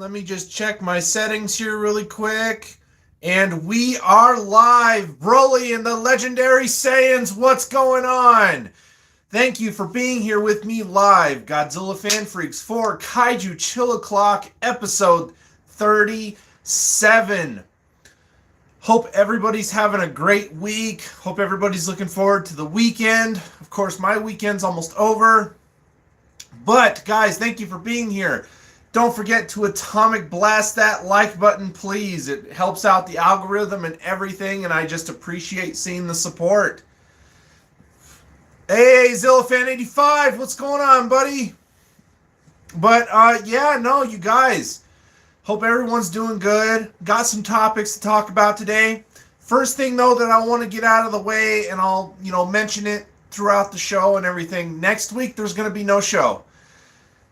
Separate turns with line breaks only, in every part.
Let me just check my settings here really quick. And we are live. Broly and the legendary Saiyans, what's going on? Thank you for being here with me live. Godzilla Fan Freaks for Kaiju Chill O'Clock, episode 37. Hope everybody's having a great week. Hope everybody's looking forward to the weekend. Of course, my weekend's almost over. But, guys, thank you for being here. Don't forget to atomic blast that like button, please. It helps out the algorithm and everything, and I just appreciate seeing the support. Hey, ZillaFan85, what's going on, buddy? But, you guys, hope everyone's doing good. Got some topics to talk about today. First thing, though, that I want to get out of the way, and I'll, mention it throughout the show and everything. Next week, there's going to be no show.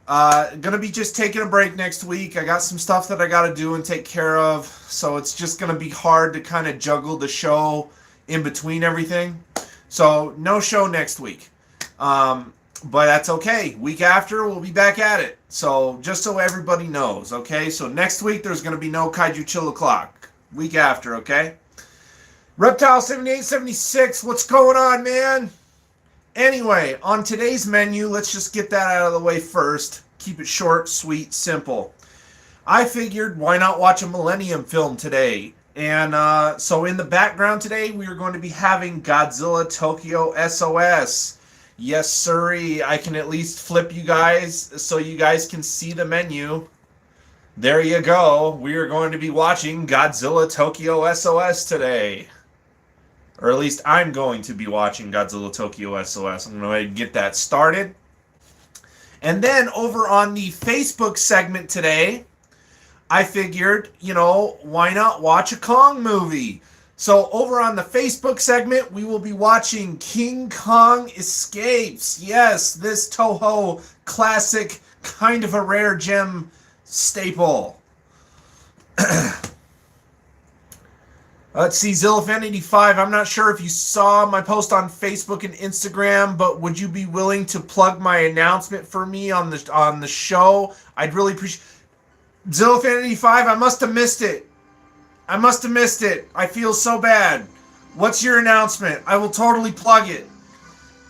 Gonna be just taking a break next week. I got some stuff that I gotta do and take care of, so it's just gonna be hard to kind of juggle the show in between everything. So no show next week, but that's okay. Week after we'll be back at it. So just so everybody knows, okay? So next week there's gonna be no Kaiju Chill O'Clock. Week after, okay? Reptile 7876, what's going on, man? Anyway, on today's menu, let's just get that out of the way first. Keep it short, sweet, simple. I figured, why not watch a Millennium film today? And so in the background today, we are going to be having Godzilla Tokyo SOS. Yes, sirree. I can at least flip you guys so you guys can see the menu. There you go. We are going to be watching Godzilla Tokyo SOS today. Or at least I'm going to be watching Godzilla Tokyo SOS. I'm going to get that started. And then over on the Facebook segment today, I figured, why not watch a Kong movie? So over on the Facebook segment, we will be watching King Kong Escapes. Yes, this Toho classic, kind of a rare gem staple. Let's see, ZillaFan85, I'm not sure if you saw my post on Facebook and Instagram, but would you be willing to plug my announcement for me on the show? I'd really appreciate... ZillaFan85, I must have missed it. I feel so bad. What's your announcement? I will totally plug it.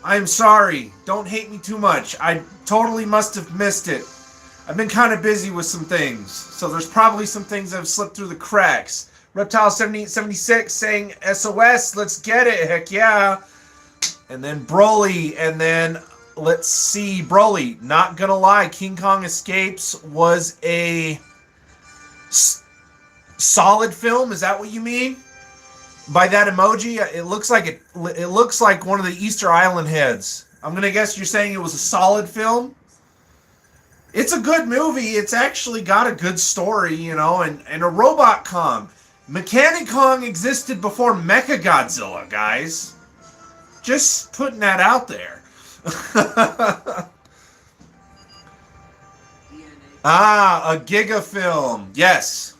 I'm sorry. Don't hate me too much. I totally must have missed it. I've been kind of busy with some things, so there's probably some things that have slipped through the cracks. Reptile 7876 saying SOS, let's get it, heck yeah. And then Broly, and then let's see, Broly, not gonna lie, King Kong Escapes was a solid film, is that what you mean? By that emoji, it looks like one of the Easter Island heads. I'm gonna guess you're saying it was a solid film? It's a good movie, it's actually got a good story, and a robot Kong. Mechanic Kong existed before Mechagodzilla, guys. Just putting that out there. A Giga film. Yes.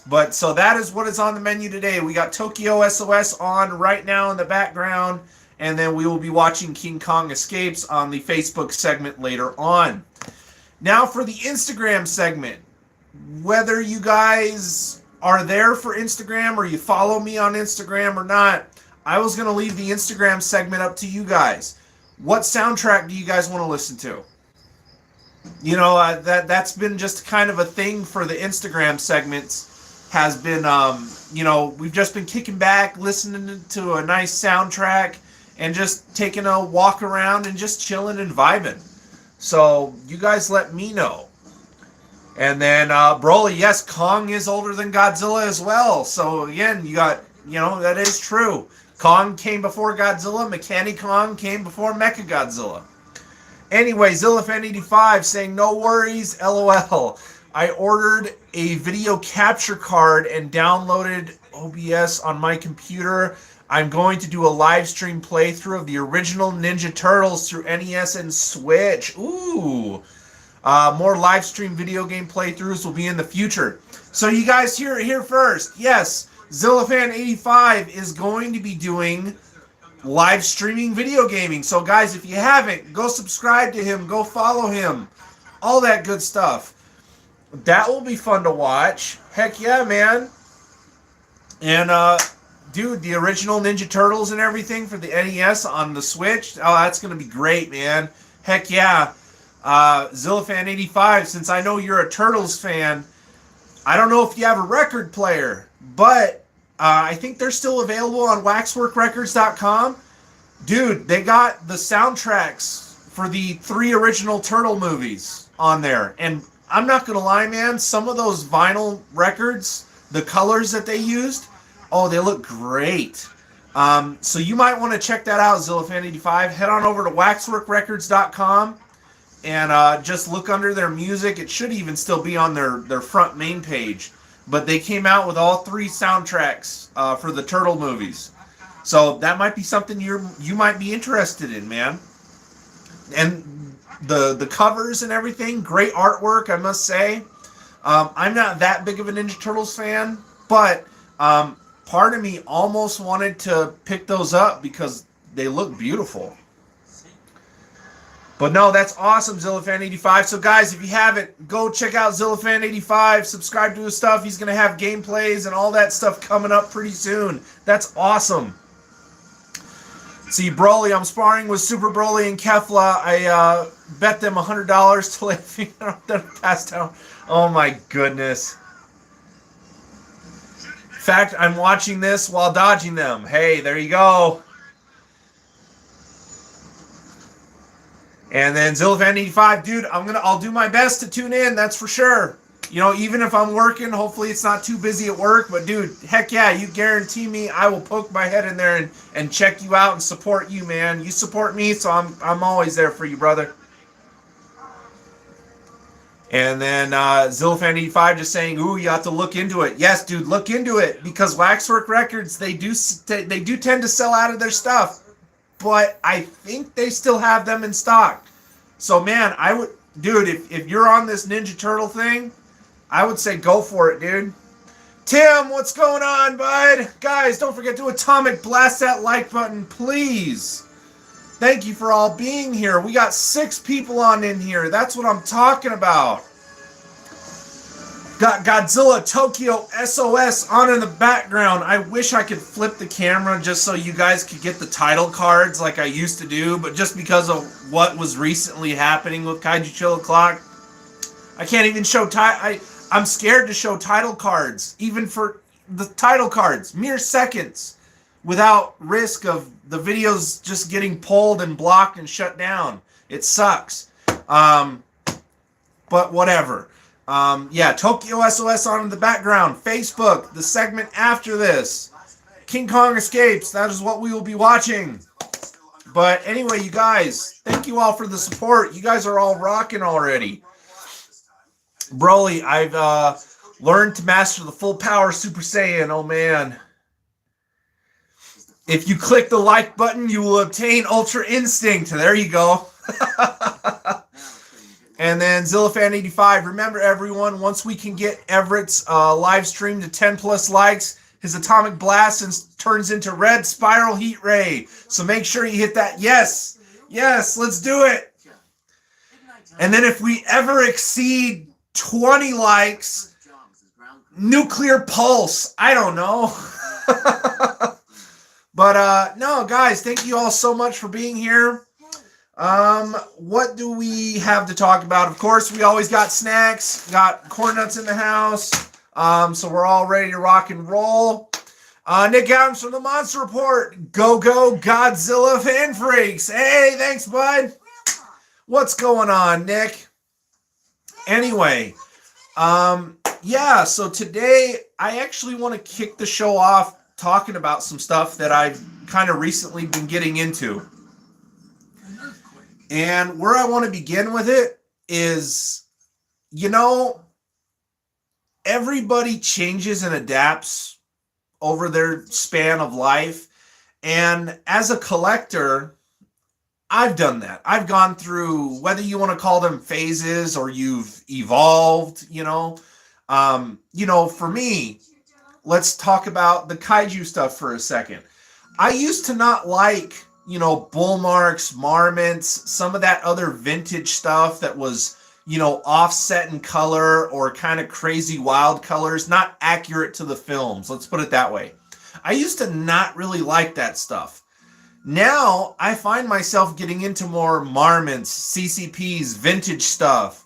But so that is what is on the menu today. We got Tokyo SOS on right now in the background, and then we will be watching King Kong Escapes on the Facebook segment later on. Now for the Instagram segment. Whether you guys are there for Instagram or you follow me on Instagram or not, I was going to leave the Instagram segment up to you guys. What soundtrack do you guys want to listen to? That's been just kind of a thing for the Instagram segments, has been, we've just been kicking back, listening to a nice soundtrack, and just taking a walk around and just chilling and vibing. So you guys let me know. And then, Broly, yes, Kong is older than Godzilla as well. So, again, you got, that is true. Kong came before Godzilla. Mechanic Kong came before Mechagodzilla. Anyway, ZillaFan85 saying, no worries, LOL. I ordered a video capture card and downloaded OBS on my computer. I'm going to do a live stream playthrough of the original Ninja Turtles through NES and Switch. Ooh. More live stream video game playthroughs will be in the future. So you guys hear it here first. Yes, ZillaFan85 is going to be doing live streaming video gaming. So guys, if you haven't, go subscribe to him, go follow him, all that good stuff. That will be fun to watch. Heck yeah, man. And dude, the original Ninja Turtles and everything for the NES on the Switch. Oh, that's gonna be great, man. Heck yeah. Zillafan85, since I know you're a Turtles fan, I don't know if you have a record player, but I think they're still available on waxworkrecords.com. Dude, they got the soundtracks for the 3 original Turtle movies on there. And I'm not going to lie, man, some of those vinyl records, the colors that they used, oh, they look great. So you might want to check that out, Zillafan85. Head on over to waxworkrecords.com and just look under their music. It should even still be on their front main page. But they came out with all 3 soundtracks for the Turtle movies. So that might be something you might be interested in, man. And the covers and everything, great artwork, I must say. I'm not that big of a Ninja Turtles fan, but part of me almost wanted to pick those up because they look beautiful. But no, that's awesome, Zillafan85. So guys, if you haven't, go check out Zillafan85. Subscribe to his stuff. He's going to have gameplays and all that stuff coming up pretty soon. That's awesome. See, Broly, I'm sparring with Super Broly and Kefla. I bet them $100 to lay a finger on them pass down. Oh my goodness. In fact, I'm watching this while dodging them. Hey, there you go. And then Zillafan85, dude, I'll do my best to tune in, that's for sure. You know, even if I'm working, hopefully it's not too busy at work, but dude, heck yeah, you guarantee me I will poke my head in there and check you out and support you, man. You support me, so I'm always there for you, brother. And then Zillafan85 just saying, ooh, you have to look into it. Yes, dude, look into it, because Waxwork Records, they do tend to sell out of their stuff. But I think they still have them in stock. So, man, dude, if you're on this Ninja Turtle thing, I would say go for it, dude. Tim, what's going on, bud? Guys, don't forget to atomic blast that like button, please. Thank you for all being here. We got 6 people on in here. That's what I'm talking about. Got Godzilla Tokyo SOS on in the background. I wish I could flip the camera just so you guys could get the title cards like I used to do, but just because of what was recently happening with Kaiju Chill O'Clock, I can't even show I'm scared to show title cards, even for the title cards, mere seconds, without risk of the videos just getting pulled and blocked and shut down. It sucks. But whatever. Yeah, Tokyo SOS on in the background. Facebook, the segment after this. King Kong Escapes, that is what we will be watching. But anyway, you guys, thank you all for the support. You guys are all rocking already. Broly, I've learned to master the full power Super Saiyan. Oh, man. If you click the like button, you will obtain Ultra Instinct. There you go. And then Zillafan85, remember everyone, once we can get Everett's live stream to 10 plus likes, his atomic blast turns into red spiral heat ray. So make sure you hit that. Yes, let's do it. And then if we ever exceed 20 likes, nuclear pulse. I don't know. But no, guys, thank you all so much for being here. What do we have to talk about? Of course, we always got snacks, got corn nuts in the house. So we're all ready to rock and roll. Nick Adams from the Monster Report. Go Godzilla fan freaks. Hey, thanks, bud. What's going on, Nick? Anyway, yeah, so today I actually want to kick the show off talking about some stuff that I've kind of recently been getting into. And where I want to begin with it is, you know, everybody changes and adapts over their span of life. And as a collector, I've done that. I've gone through, whether you want to call them phases or you've evolved, you know. For me, let's talk about the Kaiju stuff for a second. I used to not like, bull marks, marmots, some of that other vintage stuff that was offset in color or kind of crazy wild colors, not accurate to the films. Let's put it that way. I used to not really like that stuff. Now I find myself getting into more marmots, CCPs, vintage stuff.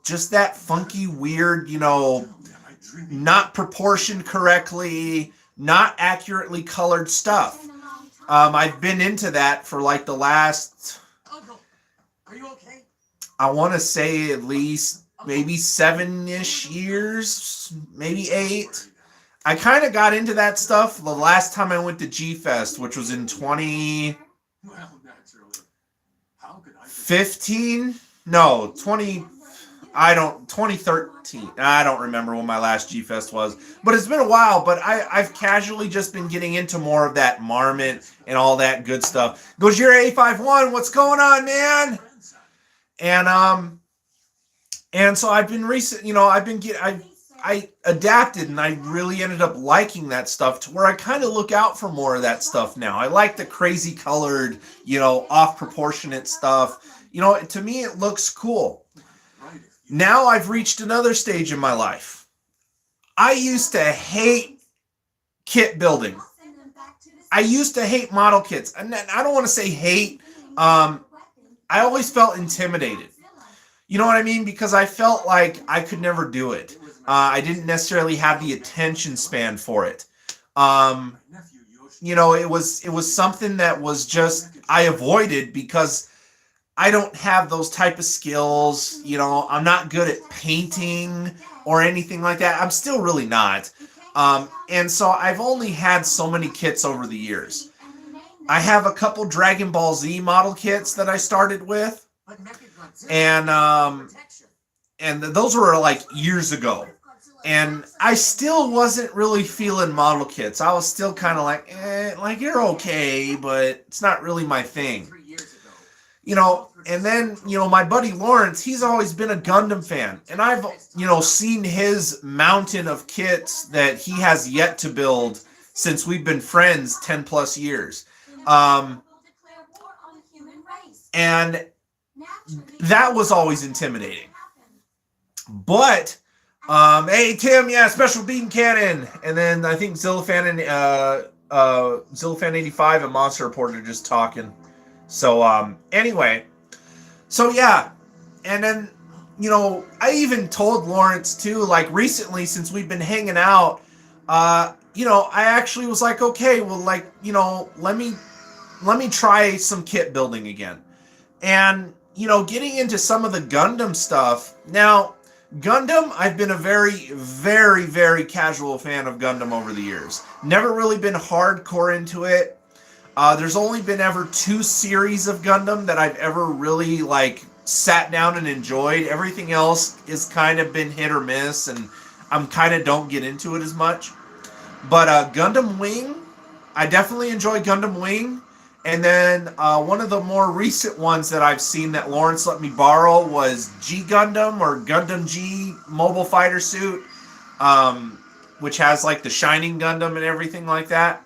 Just that funky, weird, not proportioned correctly, not accurately colored stuff. I've been into that for like the last, I want to say at least maybe 7-ish years, maybe 8. I kind of got into that stuff the last time I went to G Fest, which was in 2015. No, 2013. I don't remember when my last G Fest was, but it's been a while. But I've casually just been getting into more of that marmot and all that good stuff. Gojira A51, what's going on, man? And so I've been I adapted, and I really ended up liking that stuff to where I kind of look out for more of that stuff now. I like the crazy colored, off proportionate stuff. To me, it looks cool. Now I've reached another stage in my life. I used to hate kit building. I used to hate model kits. And I don't want to say hate. I always felt intimidated. You know what I mean? Because I felt like I could never do it. I didn't necessarily have the attention span for it. It was something that was just, I avoided because I don't have those type of skills. I'm not good at painting or anything like that. I'm still really not. And so I've only had so many kits over the years. I have a couple Dragon Ball Z model kits that I started with. And those were like years ago. And I still wasn't really feeling model kits. I was still kind of like, you're okay, but it's not really my thing. And then, my buddy Lawrence, he's always been a Gundam fan. And I've, seen his mountain of kits that he has yet to build since we've been friends 10 plus years. And that was always intimidating. But, hey, Tim, yeah, Special Beam Cannon. And then I think Zillafan and Zillafan 85 and Monster Report are just talking. So, anyway. So, yeah. And then, I even told Lawrence, too, like, recently, since we've been hanging out, I actually was like, okay, well, like, let me try some kit building again. And, getting into some of the Gundam stuff. Now, Gundam, I've been a very, very, very casual fan of Gundam over the years. Never really been hardcore into it. There's only been ever 2 series of Gundam that I've ever really, sat down and enjoyed. Everything else has kind of been hit or miss, and I'm kind of don't get into it as much. But Gundam Wing, I definitely enjoy Gundam Wing. And then one of the more recent ones that I've seen that Lawrence let me borrow was G Gundam or Gundam G Mobile Fighter Suit, which has like the Shining Gundam and everything like that.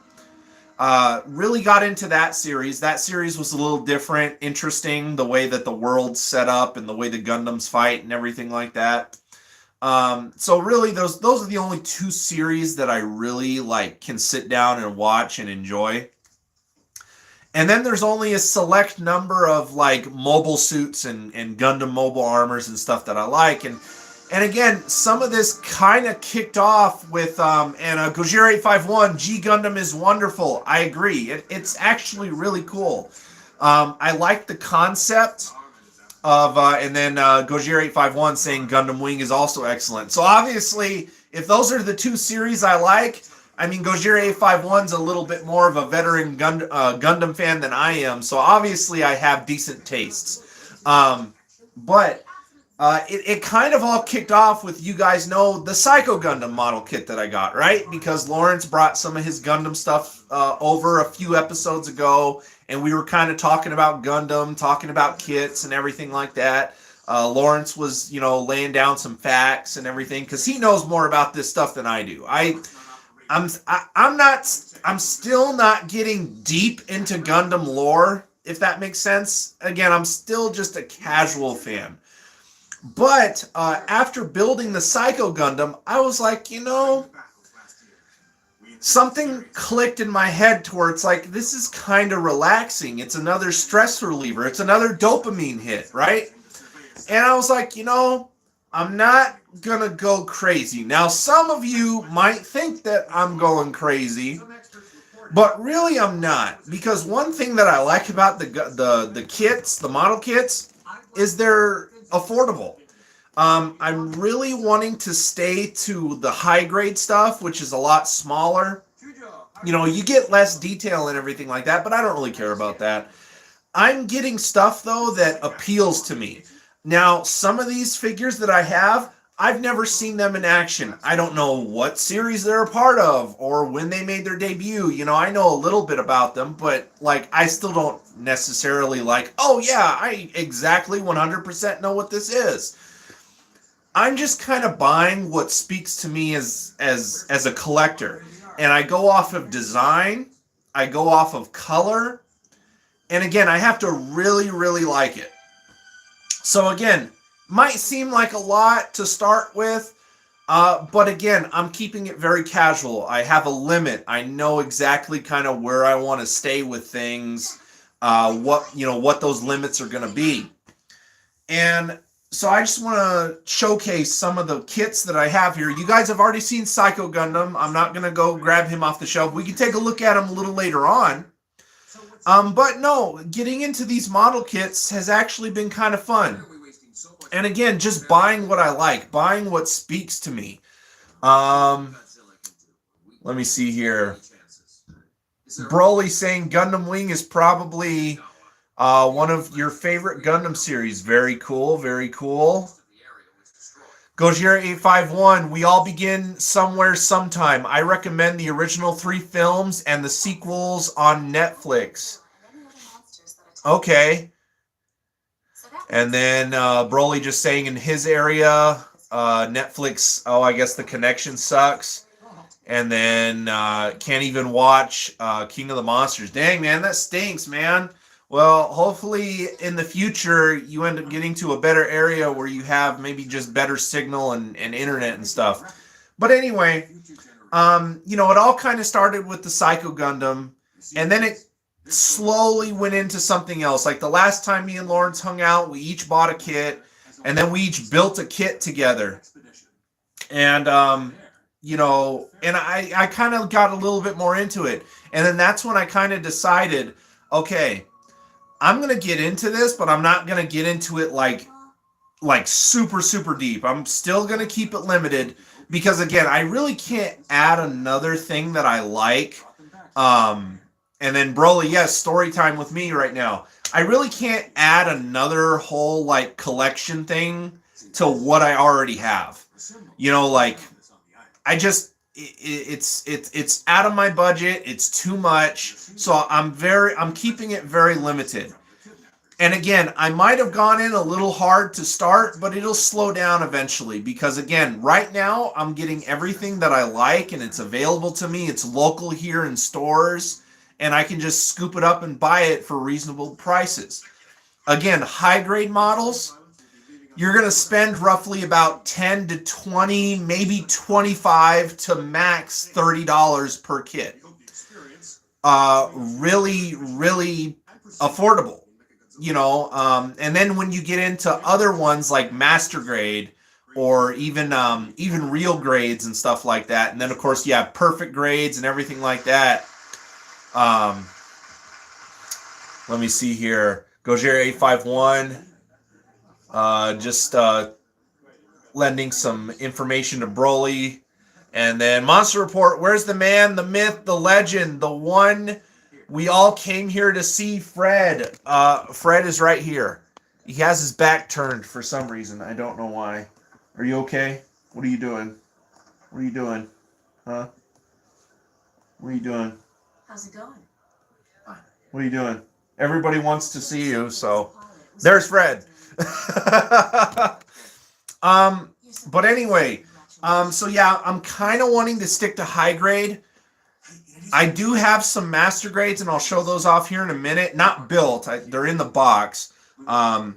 Really got into that series. That series was a little different, interesting, the way that the world's set up and the way the Gundams fight and everything like that. So really those are the only 2 series that I really can sit down and watch and enjoy. And then there's only a select number of mobile suits and Gundam mobile armors and stuff that I like. And again, some of this kind of kicked off with Gojira 851, G Gundam is wonderful. I agree. It's actually really cool. I like the concept of, and then Gojira 851 saying Gundam Wing is also excellent. So obviously, if those are the 2 series I like, I mean, Gojira A51's a little bit more of a veteran Gundam fan than I am, so obviously I have decent tastes. But it kind of all kicked off with, you guys know, the Psycho Gundam model kit that I got, right? Because Lawrence brought some of his Gundam stuff over a few episodes ago, and we were kind of talking about Gundam, talking about kits and everything like that. Lawrence was, laying down some facts and everything, because he knows more about this stuff than I do. I'm still not getting deep into Gundam lore, if that makes sense. Again, I'm still just a casual fan. But after building the Psycho Gundam, I was like, something clicked in my head to where it's like, this is kind of relaxing. It's another stress reliever. It's another dopamine hit, right? And I was like, I'm not going to go crazy. Now, some of you might think that I'm going crazy, but really I'm not. Because one thing that I like about the kits, the model kits, is they're affordable. I'm really wanting to stay to the high grade stuff, which is a lot smaller. You get less detail and everything like that, but I don't really care about that. I'm getting stuff, though, that appeals to me. Now, some of these figures that I have, I've never seen them in action. I don't know what series they're a part of or when they made their debut. I know a little bit about them, but, I still don't necessarily oh, yeah, I exactly 100% know what this is. I'm just kind of buying what speaks to me as a collector. And I go off of design, I go off of color, and again, I have to really, really like it. So again, might seem like a lot to start with, but again, I'm keeping it very casual. I have a limit. I know exactly kind of where I want to stay with things, what those limits are going to be. And so I just want to showcase some of the kits that I have here. You guys have already seen Psycho Gundam. I'm not going to go grab him off the shelf. We can take a look at him a little later on. But no, getting into these model kits has actually been kind of fun. And again, just buying what I like, buying what speaks to me. Let me see here. Broly saying Gundam Wing is probably one of your favorite Gundam series. Very cool, very cool. Gojira851, we all begin somewhere sometime. I recommend the original 3 films and the sequels on Netflix. Okay. And then Broly just saying in his area, Netflix, I guess the connection sucks. And then can't even watch King of the Monsters. Dang, man, that stinks, man. Well, hopefully in the future you end up getting to a better area where you have maybe just better signal and internet and stuff. But anyway, it all kind of started with the Psycho Gundam, and then it slowly went into something else. Like the last time me and Lawrence hung out, we each bought a kit, and then we each built a kit together. And, and I kind of got a little bit more into it. And then that's when I kind of decided, okay, I'm going to get into this, but I'm not going to get into it like super, super deep. I'm still going to keep it limited because, again, I really can't add another thing that I like. And then Broly, yes, story time with me right now. I really can't add another whole, collection thing to what I already have. I just... It's out of my budget. It's too much. So I'm keeping it very limited. And again, I might have gone in a little hard to start, but it'll slow down eventually because again, right now I'm getting everything that I like and it's available to me. It's local here in stores and I can just scoop it up and buy it for reasonable prices. Again, high grade models, you're going to spend roughly about 10 to 20, maybe 25 to max $30 per kit. Really, really affordable, and then when you get into other ones like master grade or even real grades and stuff like that. And then of course you have perfect grades and everything like that. Let me see here. Gojira851. Just lending some information to Broly. And then Monster Report, where's the man, the myth, the legend, the one we all came here to see? Fred. Fred is right here. He has his back turned for some reason. I don't know why. Are you okay? What are you doing? What are you doing? Huh? What are you doing?
How's it going?
What are you doing? Everybody wants to see you, so there's Fred. But anyway, so yeah, I'm kind of wanting to stick to high grade. I do have some master grades, and I'll show those off here in a minute. Not built, they're in the box. But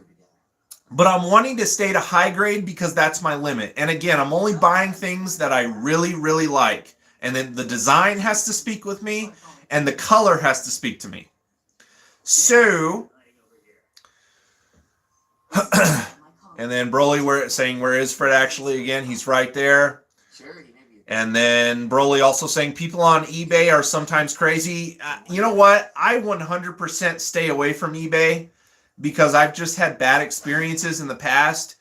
But I'm wanting to stay to high grade because that's my limit. And again, I'm only buying things that I really, really like. And then the design has to speak with me, and the color has to speak to me. So, and then Broly saying, where is Fred actually again? He's right there. And then Broly also saying, people on eBay are sometimes crazy. You know what? I 100% stay away from eBay because I've just had bad experiences in the past.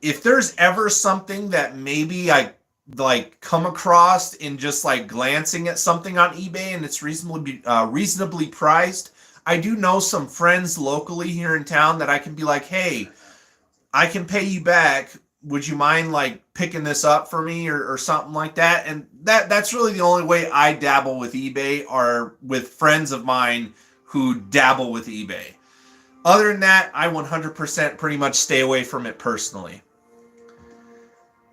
If there's ever something that maybe I like come across in just like glancing at something on eBay and it's reasonably priced, I do know some friends locally here in town that I can be like, hey, I can pay you back. Would you mind like picking this up for me or something like that? And that's really the only way I dabble with eBay, or with friends of mine who dabble with eBay. Other than that, I 100% pretty much stay away from it personally.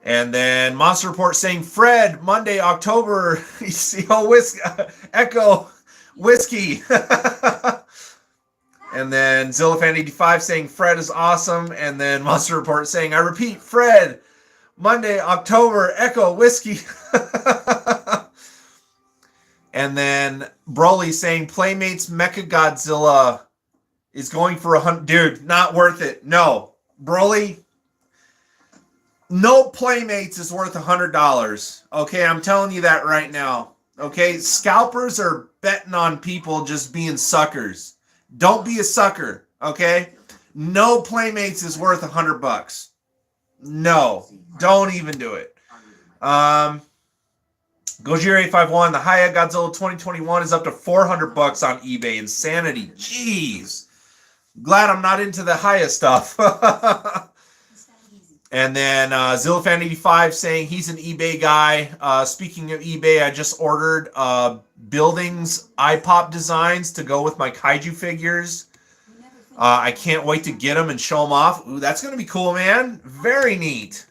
And then Monster Report saying, Fred, Monday, October, Echo Whiskey. And then Zillafan85 saying, Fred is awesome. And then Monster Report saying, I repeat, Fred, Monday, October, Echo Whiskey. And then Broly saying, Playmates Mechagodzilla is going for $100. Dude, not worth it. No. Broly, no Playmates is worth $100. Okay, I'm telling you that right now. Okay, scalpers are betting on people just being suckers. Don't be a sucker, okay? No Playmates is worth $100. No, don't even do it. Gojira851, the Haya Godzilla 2021 is up to $400 on eBay. Insanity. Jeez. Glad I'm not into the Haya stuff. And then Zillafan85 saying he's an eBay guy. Speaking of eBay, I just ordered Buildings iPop designs to go with my Kaiju figures. I can't wait to get them and show them off. Ooh, that's going to be cool, man. Very neat.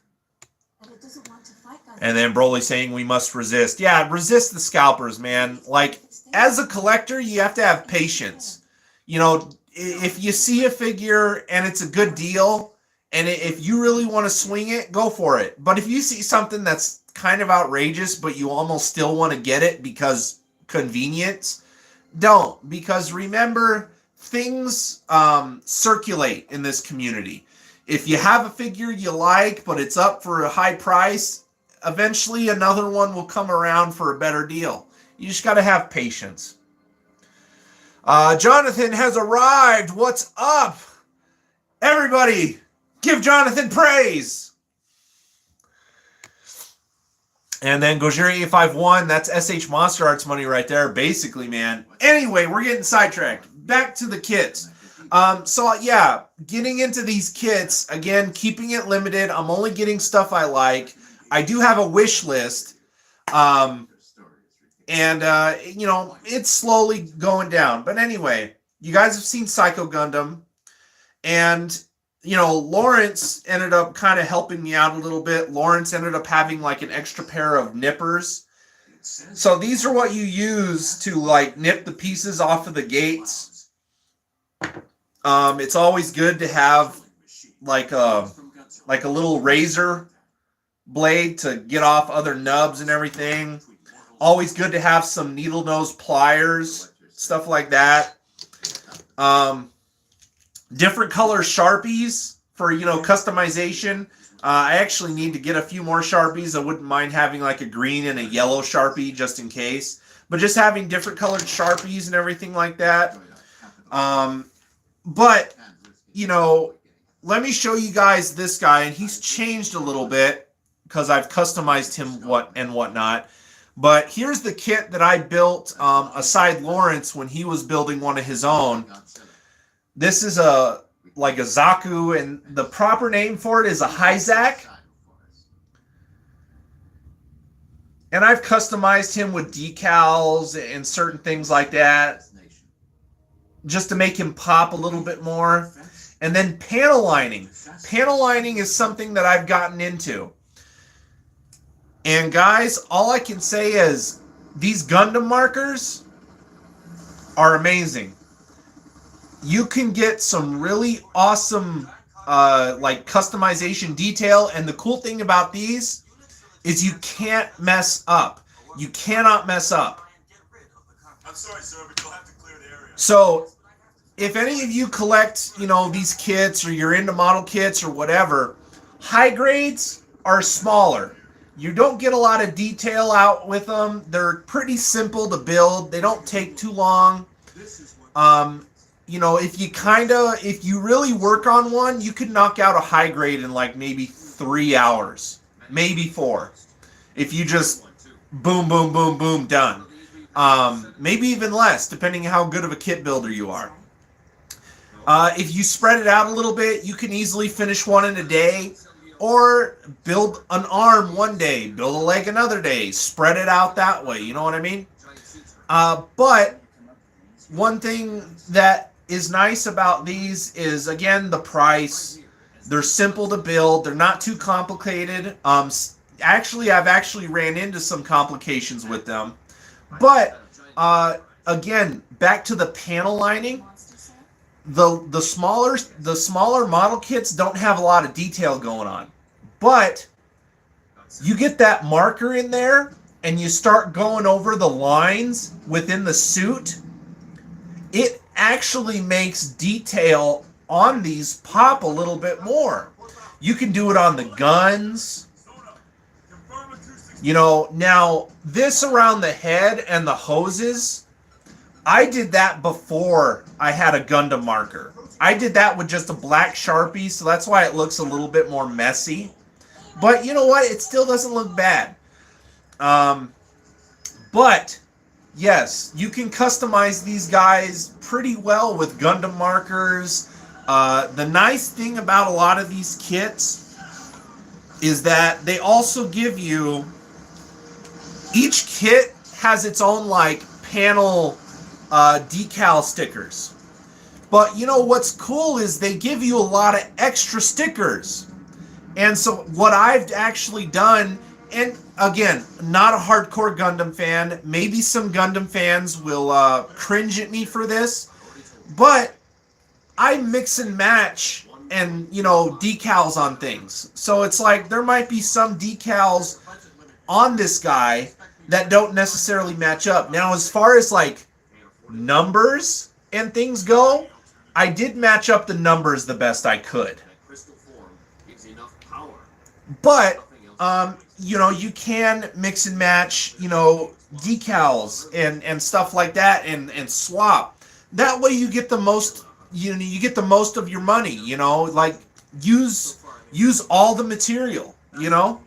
And then Broly saying we must resist. Yeah, resist the scalpers, man. Like, as a collector, you have to have patience. You know, if you see a figure and it's a good deal, and if you really want to swing it, go for it. But if you see something that's kind of outrageous, but you almost still want to get it because convenience, don't. Because remember, things circulate in this community. If you have a figure you like, but it's up for a high price, eventually another one will come around for a better deal. You just got to have patience. Jonathan has arrived. What's up? Everybody, give Jonathan praise. And then Gojira851, that's SH Monster Arts money right there, basically, man. Anyway, we're getting sidetracked. Back to the kits. So, yeah, getting into these kits, again, keeping it limited. I'm only getting stuff I like. I do have a wish list. You know, it's slowly going down. But anyway, you guys have seen Psycho Gundam. And, you know, Lawrence ended up kind of helping me out a little bit. Lawrence ended up having like an extra pair of nippers. So these are what you use to like nip the pieces off of the gates. It's always good to have like a little razor blade to get off other nubs and everything. Always good to have some needle nose pliers, stuff like that. Different color Sharpies for, you know, customization. I actually need to get a few more Sharpies. I wouldn't mind having like a green and a yellow Sharpie just in case. But just having different colored Sharpies and everything like that. But, you know, let me show you guys this guy. And he's changed a little bit because I've customized him whatnot. But here's the kit that I built aside Lawrence when he was building one of his own. This is like a Zaku, and the proper name for it is a Hyzak. And I've customized him with decals and certain things like that, just to make him pop a little bit more. And then panel lining. Panel lining is something that I've gotten into. And guys, all I can say is these Gundam markers are amazing. You can get some really awesome like customization detail. And the cool thing about these is you can't mess up. You cannot mess up.
I'm sorry, sir, but you'll have to clear the area.
So if any of you collect, you know, these kits, or you're into model kits or whatever, high grades are smaller. You don't get a lot of detail out with them. They're pretty simple to build. They don't take too long. You know, if you really work on one, you could knock out a high grade in like maybe 3 hours, maybe 4. If you just boom, boom, boom, boom, done. Maybe even less, depending on how good of a kit builder you are. If you spread it out a little bit, you can easily finish one in a day, or build an arm one day, build a leg another day, spread it out that way. You know what I mean? But one thing that is nice about these is, again, the price. They're simple to build. They're not too complicated. Actually, I've actually ran into some complications with them. But again, back to the panel lining. The smaller model kits don't have a lot of detail going on, but you get that marker in there and you start going over the lines within the suit. It actually makes detail on these pop a little bit more. You can do it on the guns. You know, now this around the head and the hoses, I did that before I had a Gundam marker. I did that with just a black Sharpie, so that's why it looks a little bit more messy. But you know what? It still doesn't look bad. But yes, you can customize these guys pretty well with Gundam markers. The nice thing about a lot of these kits is that they also give you, each kit has its own like panel decal stickers. But you know what's cool is they give you a lot of extra stickers. And so what I've actually done, and again, not a hardcore Gundam fan, maybe some Gundam fans will cringe at me for this, but I mix and match and, you know, decals on things. So it's like there might be some decals on this guy that don't necessarily match up. Now, as far as like numbers and things go, I did match up the numbers the best I could. But, you know, you can mix and match, you know, decals and stuff like that and swap. That way you get the most, you know, you get the most of your money, you know, like use all the material, you know.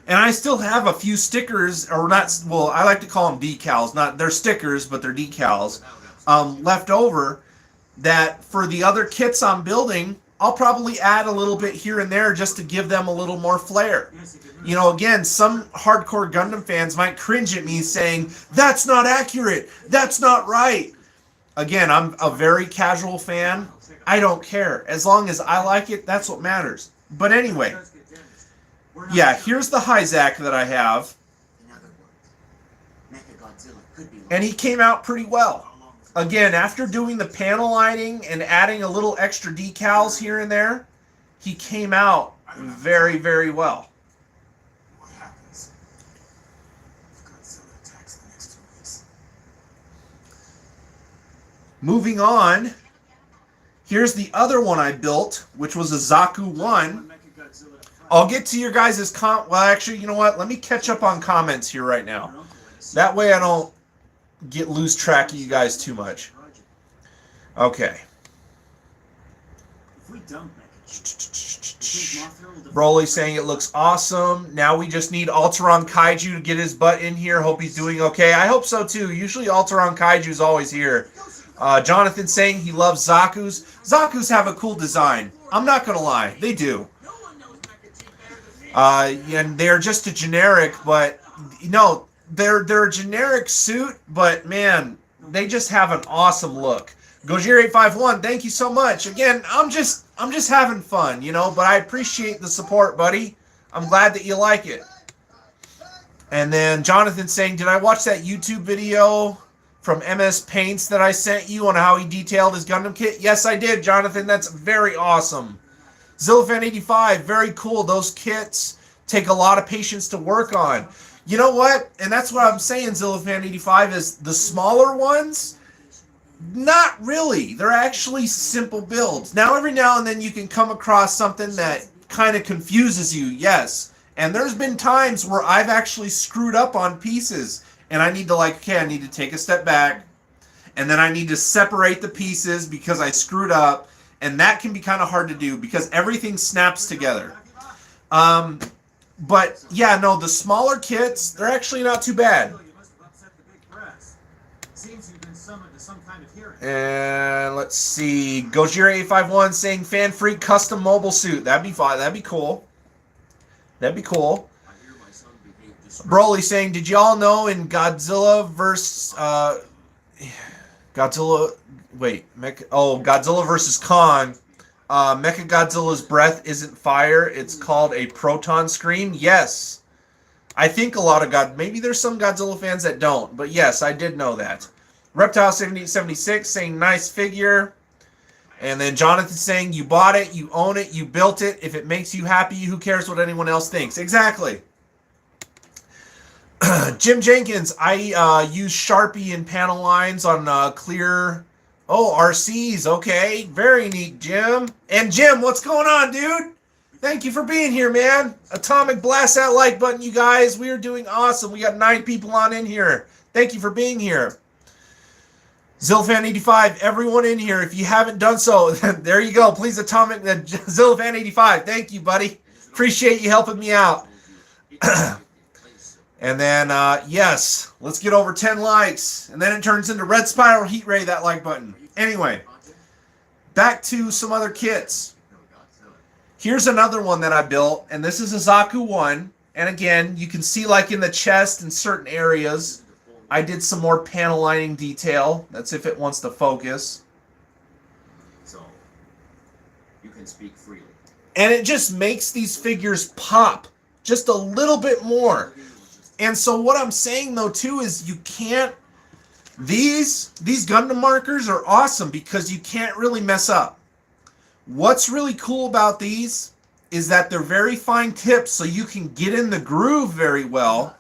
And I still have a few stickers, or not, well, I like to call them decals. Not, they're stickers, but they're decals, left over, that for the other kits I'm building, I'll probably add a little bit here and there just to give them a little more flair. You know, again, some hardcore Gundam fans might cringe at me saying, that's not accurate, that's not right. Again, I'm a very casual fan. I don't care. As long as I like it, that's what matters. But anyway, yeah, here's the Hyzak that I have. And he came out pretty well. Again, after doing the panel lining and adding a little extra decals here and there, he came out very, very well.
What happens if Godzilla attacks the next 2 weeks?
Moving on, here's the other one I built, which was a Zaku 1. I'll get to your guys' well, actually, you know what? Let me catch up on comments here right now. That way I don't lose track of you guys too much. Okay. Broly saying it looks awesome. Now we just need Alteron Kaiju to get his butt in here. Hope he's doing okay. I hope so too. Usually Alteron Kaiju is always here. Jonathan saying he loves Zaku's. Zaku's have a cool design. I'm not going to lie. They do. And they're just a generic, but, you know, they're a generic suit, but, man, they just have an awesome look. Gojir851, thank you so much. Again, I'm just having fun, you know, but I appreciate the support, buddy. I'm glad that you like it. And then Jonathan saying, did I watch that YouTube video from MS Paints that I sent you on how he detailed his Gundam kit? Yes, I did, Jonathan. That's very awesome. Zillafan85, very cool. Those kits take a lot of patience to work on. You know what? And that's what I'm saying, Zillafan85, is the smaller ones, not really. They're actually simple builds. Now, every now and then you can come across something that kind of confuses you, yes. And there's been times where I've actually screwed up on pieces. And I need to okay, I need to take a step back. And then I need to separate the pieces because I screwed up. And that can be kind of hard to do because everything snaps together. But yeah, no, the smaller kits, they're actually not too bad. And let's see, Gojira851 saying Fan Freak custom mobile suit. That'd be fine. That'd be cool. That'd be cool. Broly saying, did y'all know in Godzilla versus Godzilla versus Kong, Mechagodzilla's breath isn't fire, it's called a proton scream? Yes. I think a lot of maybe there's some Godzilla fans that don't, but yes, I did know that. Reptile7876 saying nice figure. And then Jonathan saying you bought it, you own it, you built it. If it makes you happy, who cares what anyone else thinks? Exactly. Jim Jenkins, I use Sharpie in panel lines on clear. Oh, RCs. Okay. Very neat, Jim. And Jim, what's going on, dude? Thank you for being here, man. Atomic blast that like button, you guys. We are doing awesome. We got 9 people on in here. Thank you for being here. Zillafan85, everyone in here, if you haven't done so, there you go. Please, Atomic Zillafan85. Thank you, buddy. Appreciate you helping me out. And then, yes, let's get over 10 likes. And then it turns into Red Spiral Heat Ray, that like button. Anyway, back to some other kits. Here's another one that I built, and this is a Zaku 1. And again, you can see like in the chest in certain areas, I did some more panel lining detail. That's if it wants to focus.
So, you can speak freely.
And it just makes these figures pop just a little bit more. And so what I'm saying, though, too, is you can't... These Gundam markers are awesome because you can't really mess up. What's really cool about these is that they're very fine tips, so you can get in the groove very well.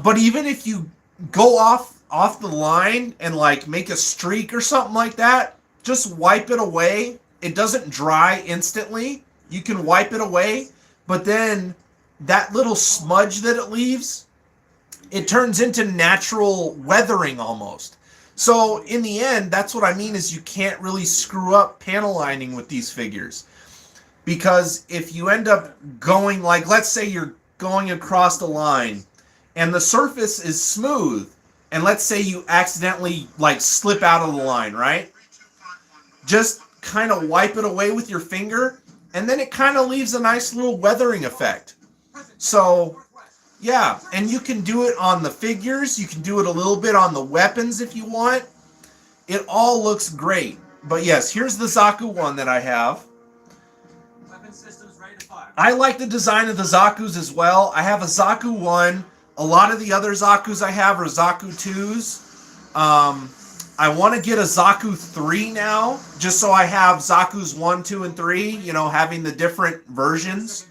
But even if you go off the line and, like, make a streak or something like that, just wipe it away. It doesn't dry instantly. You can wipe it away, but then that little smudge that it leaves, it turns into natural weathering almost. So in the end, that's what I mean is you can't really screw up panel lining with these figures. Because if you end up going, like, let's say you're going across the line and the surface is smooth, and let's say you accidentally, like, slip out of the line, right? Just kind of wipe it away with your finger, and then it kind of leaves a nice little weathering effect. So, yeah, and you can do it on the figures. You can do it a little bit on the weapons if you want. It all looks great. But yes, here's the Zaku 1 that I have.
Weapon systems ready to fire.
I like the design of the Zakus as well. I have a Zaku 1. A lot of the other Zakus I have are Zaku 2s. I want to get a Zaku 3 now, just so I have Zakus 1, 2, and 3, you know, having the different versions.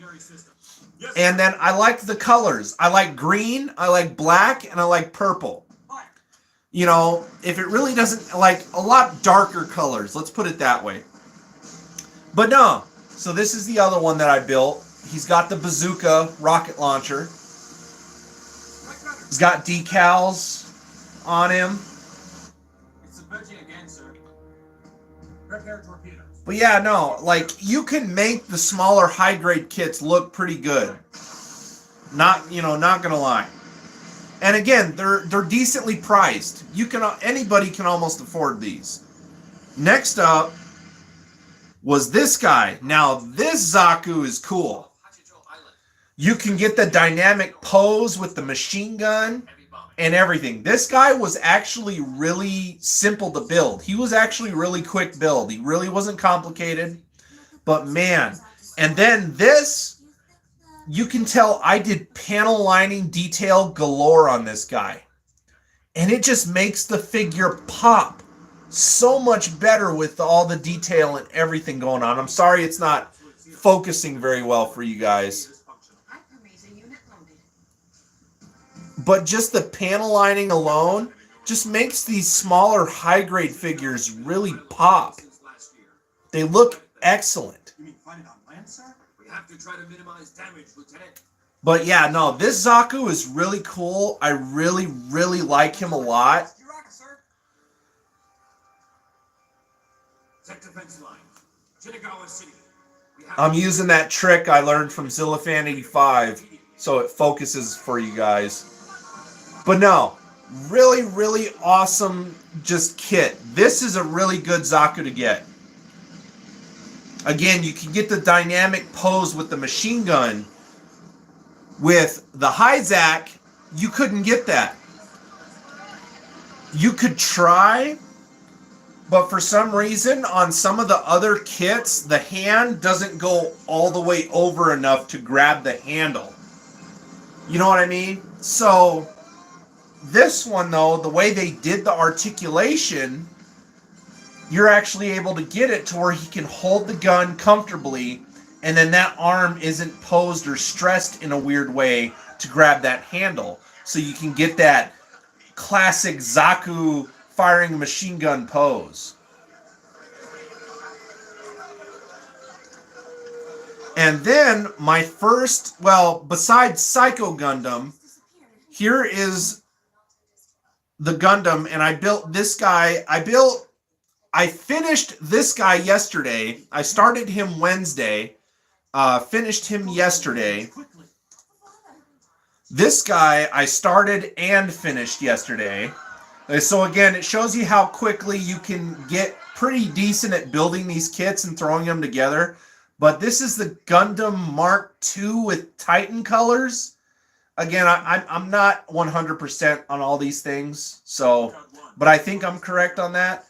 And then I like the colors. I like green, I like black, and I like purple. You know, if it really doesn't, like, a lot darker colors, let's put it that way. But no, so this is the other one that I built. He's got the bazooka rocket launcher. He's got decals on him.
It's budgie again, sir. Prepare torpedoes.
But yeah, no, like, you can make the smaller high-grade kits look pretty good. Not gonna lie. And again, they're decently priced. Anybody can almost afford these. Next up was this guy. Now, this Zaku is cool. You can get the dynamic pose with the machine gun and everything. This guy was actually really simple to build. He was actually really quick build. He really wasn't complicated. But man, and then this, you can tell I did panel lining detail galore on this guy. And it just makes the figure pop so much better with all the detail and everything going on. I'm sorry it's not focusing very well for you guys. But just the panel lining alone just makes these smaller high-grade figures really pop. They look excellent.
You mean fight it on land, sir? We have to try to minimize damage, Lieutenant.
But yeah, no, this Zaku is really cool. I really, really like him a lot.
Check defense line. Shinagawa City.
I'm using that trick I learned from Zillafan 85, so it focuses for you guys. But no, really, really awesome just kit. This is a really good Zaku to get. Again, you can get the dynamic pose with the machine gun. With the Hyzak, you couldn't get that. You could try, but for some reason, on some of the other kits, the hand doesn't go all the way over enough to grab the handle. You know what I mean? So, this one, though, the way they did the articulation, you're actually able to get it to where he can hold the gun comfortably, and then that arm isn't posed or stressed in a weird way to grab that handle. So you can get that classic Zaku firing machine gun pose. And then my first, well, besides Psycho Gundam, here is the Gundam, and I built this guy. I finished this guy yesterday. I started him Wednesday. Finished him yesterday. This guy I started and finished yesterday. So again, it shows you how quickly you can get pretty decent at building these kits and throwing them together. But this is the Gundam Mark II with Titan colors. Again, I'm not 100% on all these things, so, but I think I'm correct on that.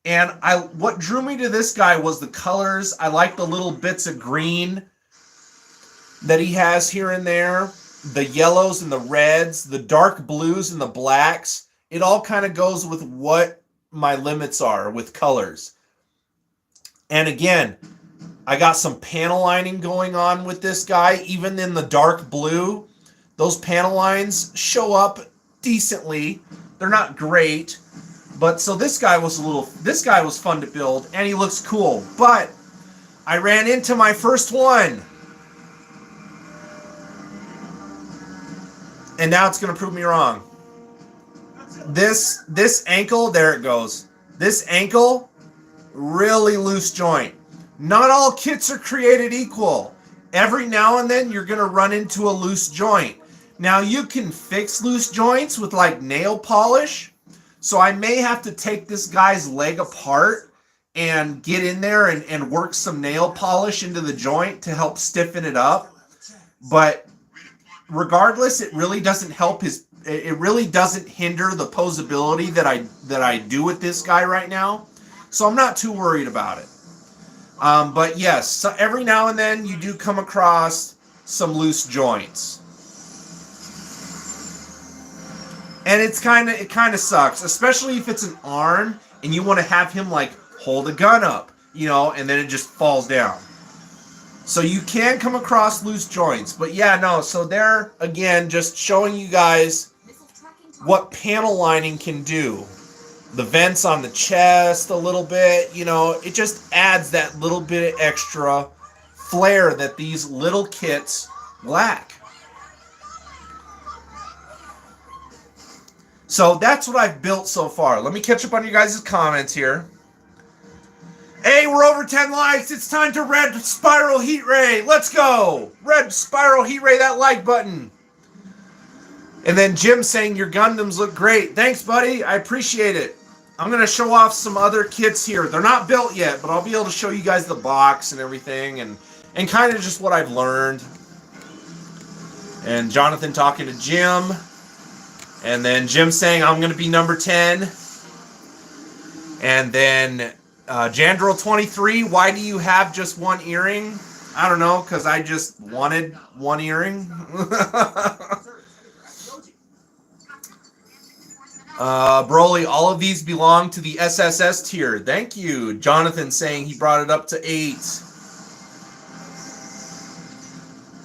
And what drew me to this guy was the colors. I like the little bits of green that he has here and there. The yellows and the reds, the dark blues and the blacks. It all kind of goes with what my limits are with colors. And again, I got some panel lining going on with this guy. Even in the dark blue, those panel lines show up decently. They're not great. But so this guy was fun to build, and he looks cool. But I ran into my first one. And now it's going to prove me wrong. This ankle, there it goes. This ankle, really loose joint. Not all kits are created equal. Every now and then you're going to run into a loose joint. Now you can fix loose joints with like nail polish. So I may have to take this guy's leg apart and get in there and work some nail polish into the joint to help stiffen it up. But regardless, it really doesn't help it really doesn't hinder the posability that I do with this guy right now. So I'm not too worried about it. But yes, so every now and then you do come across some loose joints. And it kind of sucks, especially if it's an arm and you want to have him like hold a gun up, you know, and then it just falls down. So you can come across loose joints, but yeah, no. So there again, just showing you guys what panel lining can do. The vents on the chest a little bit, you know, it just adds that little bit of extra flair that these little kits lack. So that's what I've built so far. Let me catch up on you guys' comments here. Hey, we're over 10 likes. It's time to red spiral heat ray. Let's go. Red spiral heat ray that like button. And then Jim saying your Gundams look great. Thanks, buddy. I appreciate it. I'm going to show off some other kits here. They're not built yet, but I'll be able to show you guys the box and everything and kind of just what I've learned. And Jonathan talking to Jim. And then Jim saying, I'm going to be number 10. And then Jandril23, why do you have just one earring? I don't know, because I just wanted one earring. Broly, all of these belong to the SSS tier. Thank you. Jonathan saying he brought it up to 8.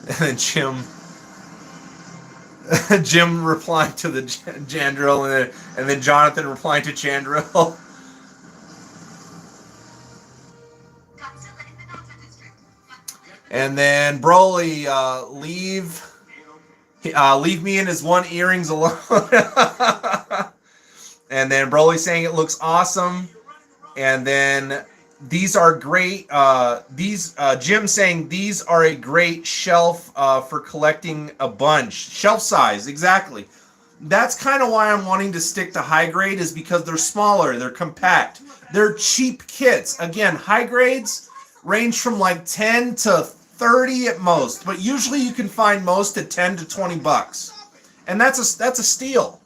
And then Jim replying to the Jandril, and then Jonathan replying to Jandril. And then Broly, leave me in his one earrings alone. And then Broly saying it looks awesome. And then these are great. Jim saying these are a great shelf for collecting a bunch. Shelf size, exactly. That's kind of why I'm wanting to stick to high grade, is because they're smaller, they're compact, they're cheap kits. Again, high grades range from like 10 to 30 at most, but usually you can find most at 10 to 20 bucks. And that's a steal.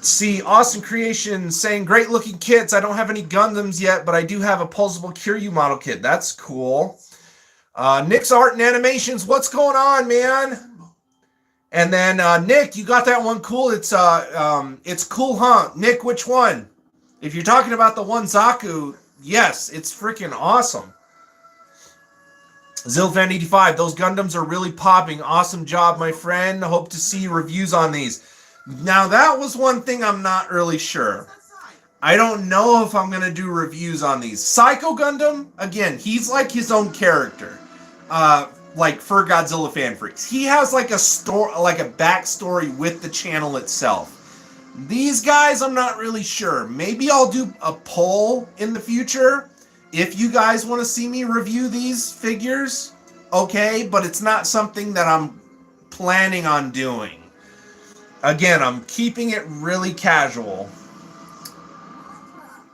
See, Austin Creation saying, great looking kits. I don't have any Gundams yet, but I do have a posable Kiryu model kit. That's cool. Nick's Art and Animations, what's going on, man? And then Nick, you got that one cool. It's cool, huh? Nick, which one? If you're talking about the one Zaku, yes, it's freaking awesome. Zilfan85, those Gundams are really popping. Awesome job, my friend. Hope to see reviews on these. Now, that was one thing I'm not really sure. I don't know if I'm going to do reviews on these. Psycho Gundam, again, he's like his own character. Like for Godzilla Fan Freaks. He has like a backstory with the channel itself. These guys, I'm not really sure. Maybe I'll do a poll in the future. If you guys want to see me review these figures, okay, but it's not something that I'm planning on doing. Again, I'm keeping it really casual.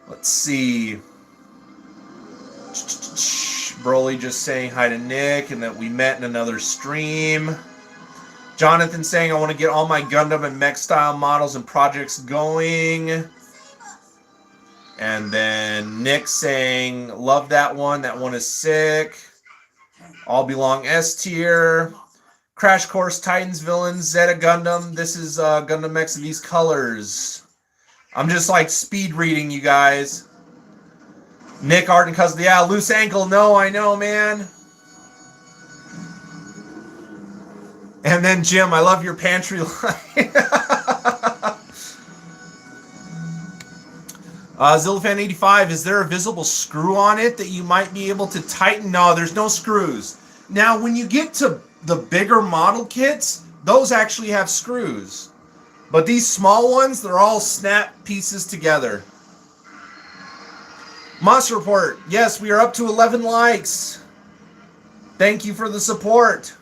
Let's see. Broly just saying hi to Nick and that we met in another stream. Jonathan saying I want to get all my Gundam and mech style models and projects going. And then Nick saying, love that one. That one is sick. All belong S tier. Crash Course, Titans, Villains, Zeta Gundam. This is Gundam Mechs of these colors. I'm just like speed reading, you guys. Nick, Art and Cousin. Yeah, loose ankle. No, I know, man. And then Jim, I love your pantry line. Zillifan85, is there a visible screw on it that you might be able to tighten? No, there's no screws. Now, when you get to the bigger model kits, those actually have screws. But these small ones, they're all snap pieces together. Monster Report, yes, we are up to 11 likes. Thank you for the support.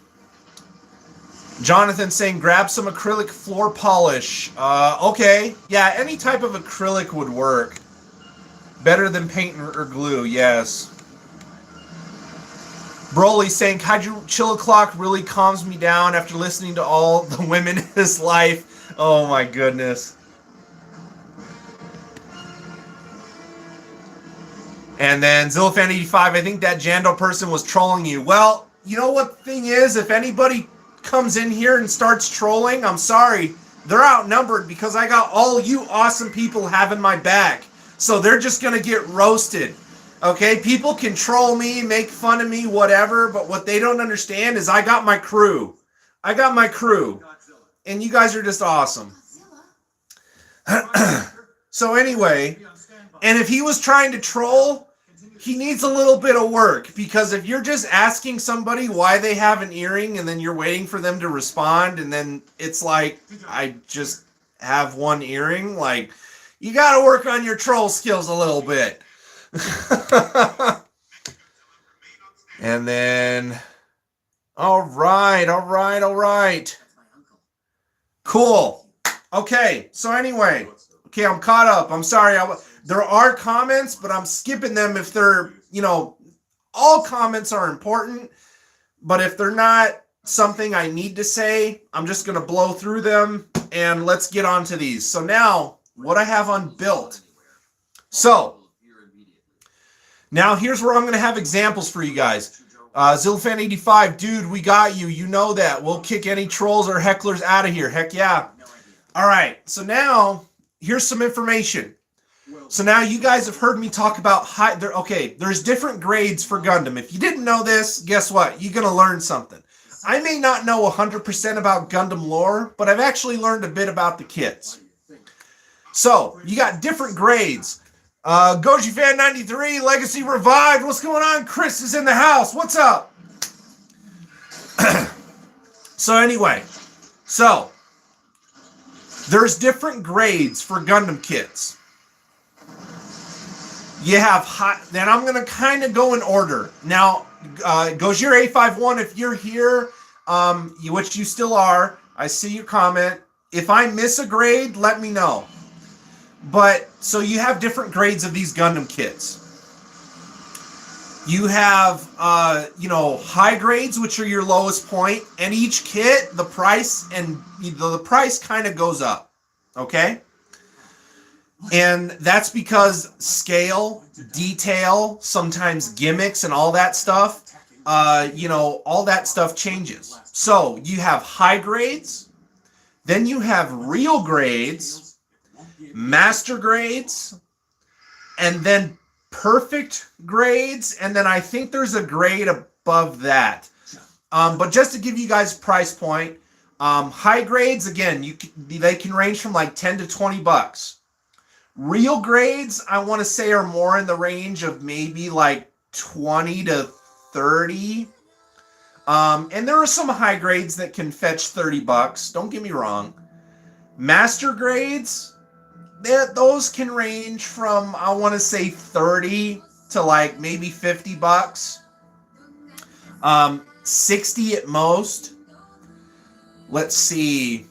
Jonathan saying, grab some acrylic floor polish. Okay. Yeah, any type of acrylic would work. Better than paint or glue, yes. Broly saying, Kaiju Chill Clock really calms me down after listening to all the women in his life. Oh my goodness. And then Zillifan85, I think that Jando person was trolling you. Well, you know what the thing is? If anybody comes in here and starts trolling, I'm sorry. They're outnumbered because I got all you awesome people having my back. So they're just going to get roasted. Okay? People can troll me, make fun of me, whatever. But what they don't understand is I got my crew. I got my crew. And you guys are just awesome. So anyway, and if he was trying to troll, he needs a little bit of work, because if you're just asking somebody why they have an earring and then you're waiting for them to respond and then it's like, I just have one earring, like, you got to work on your troll skills a little bit. And then, all right. Cool. Okay, so anyway, okay, I'm caught up. I'm sorry. There are comments, but I'm skipping them if they're, all comments are important, but if they're not something I need to say, I'm just going to blow through them, and let's get on to these. So now, what I have unbuilt. So, now here's where I'm going to have examples for you guys. Zilfan85, dude, we got you. You know that. We'll kick any trolls or hecklers out of here. Heck yeah. All right, so now here's some information. So now you guys have heard me talk about there's different grades for Gundam. If you didn't know this, guess what? You're going to learn something. I may not know 100% about Gundam lore, but I've actually learned a bit about the kits. So, you got different grades. Goji Fan 93, Legacy Revived. What's going on? Chris is in the house. What's up? So anyway, there's different grades for Gundam kits. You have then I'm going to kind of go in order. Now, Gojira 851, if you're here, which you still are, I see your comment. If I miss a grade, let me know. But, so you have different grades of these Gundam kits. You have, high grades, which are your lowest point, and each kit, the price kind of goes up, okay? And that's because scale, detail, sometimes gimmicks and all that stuff, all that stuff changes. So you have high grades, then you have real grades, master grades, and then perfect grades, and then I think there's a grade above that. But just to give you guys a price point, high grades, again, they can range from like 10 to 20 bucks. Real grades, I want to say, are more in the range of maybe like 20 to 30. And there are some high grades that can fetch 30 bucks. Don't get me wrong. Master grades, those can range from, I want to say, 30 to like maybe 50 bucks. 60 at most. Let's see.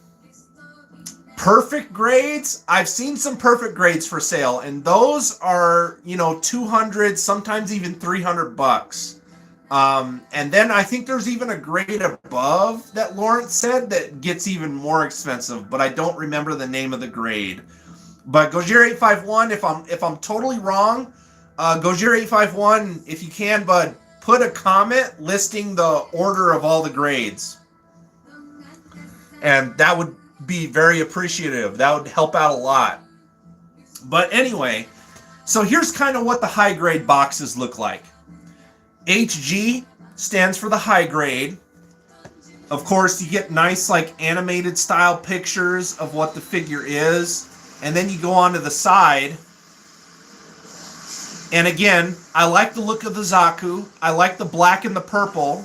Perfect grades, I've seen some perfect grades for sale, and those are, 200, sometimes even 300 bucks. And then I think there's even a grade above that Lawrence said that gets even more expensive, but I don't remember the name of the grade. But Gojira 851, if I'm totally wrong, Gojira 851, if you can, bud, put a comment listing the order of all the grades. And that would be very appreciative. That would help out a lot. But anyway, so here's kind of what the high grade boxes look like. HG stands for the high grade. Of course, you get nice like animated style pictures of what the figure is. And then you go on to the side. And again, I like the look of the Zaku. I like the black and the purple.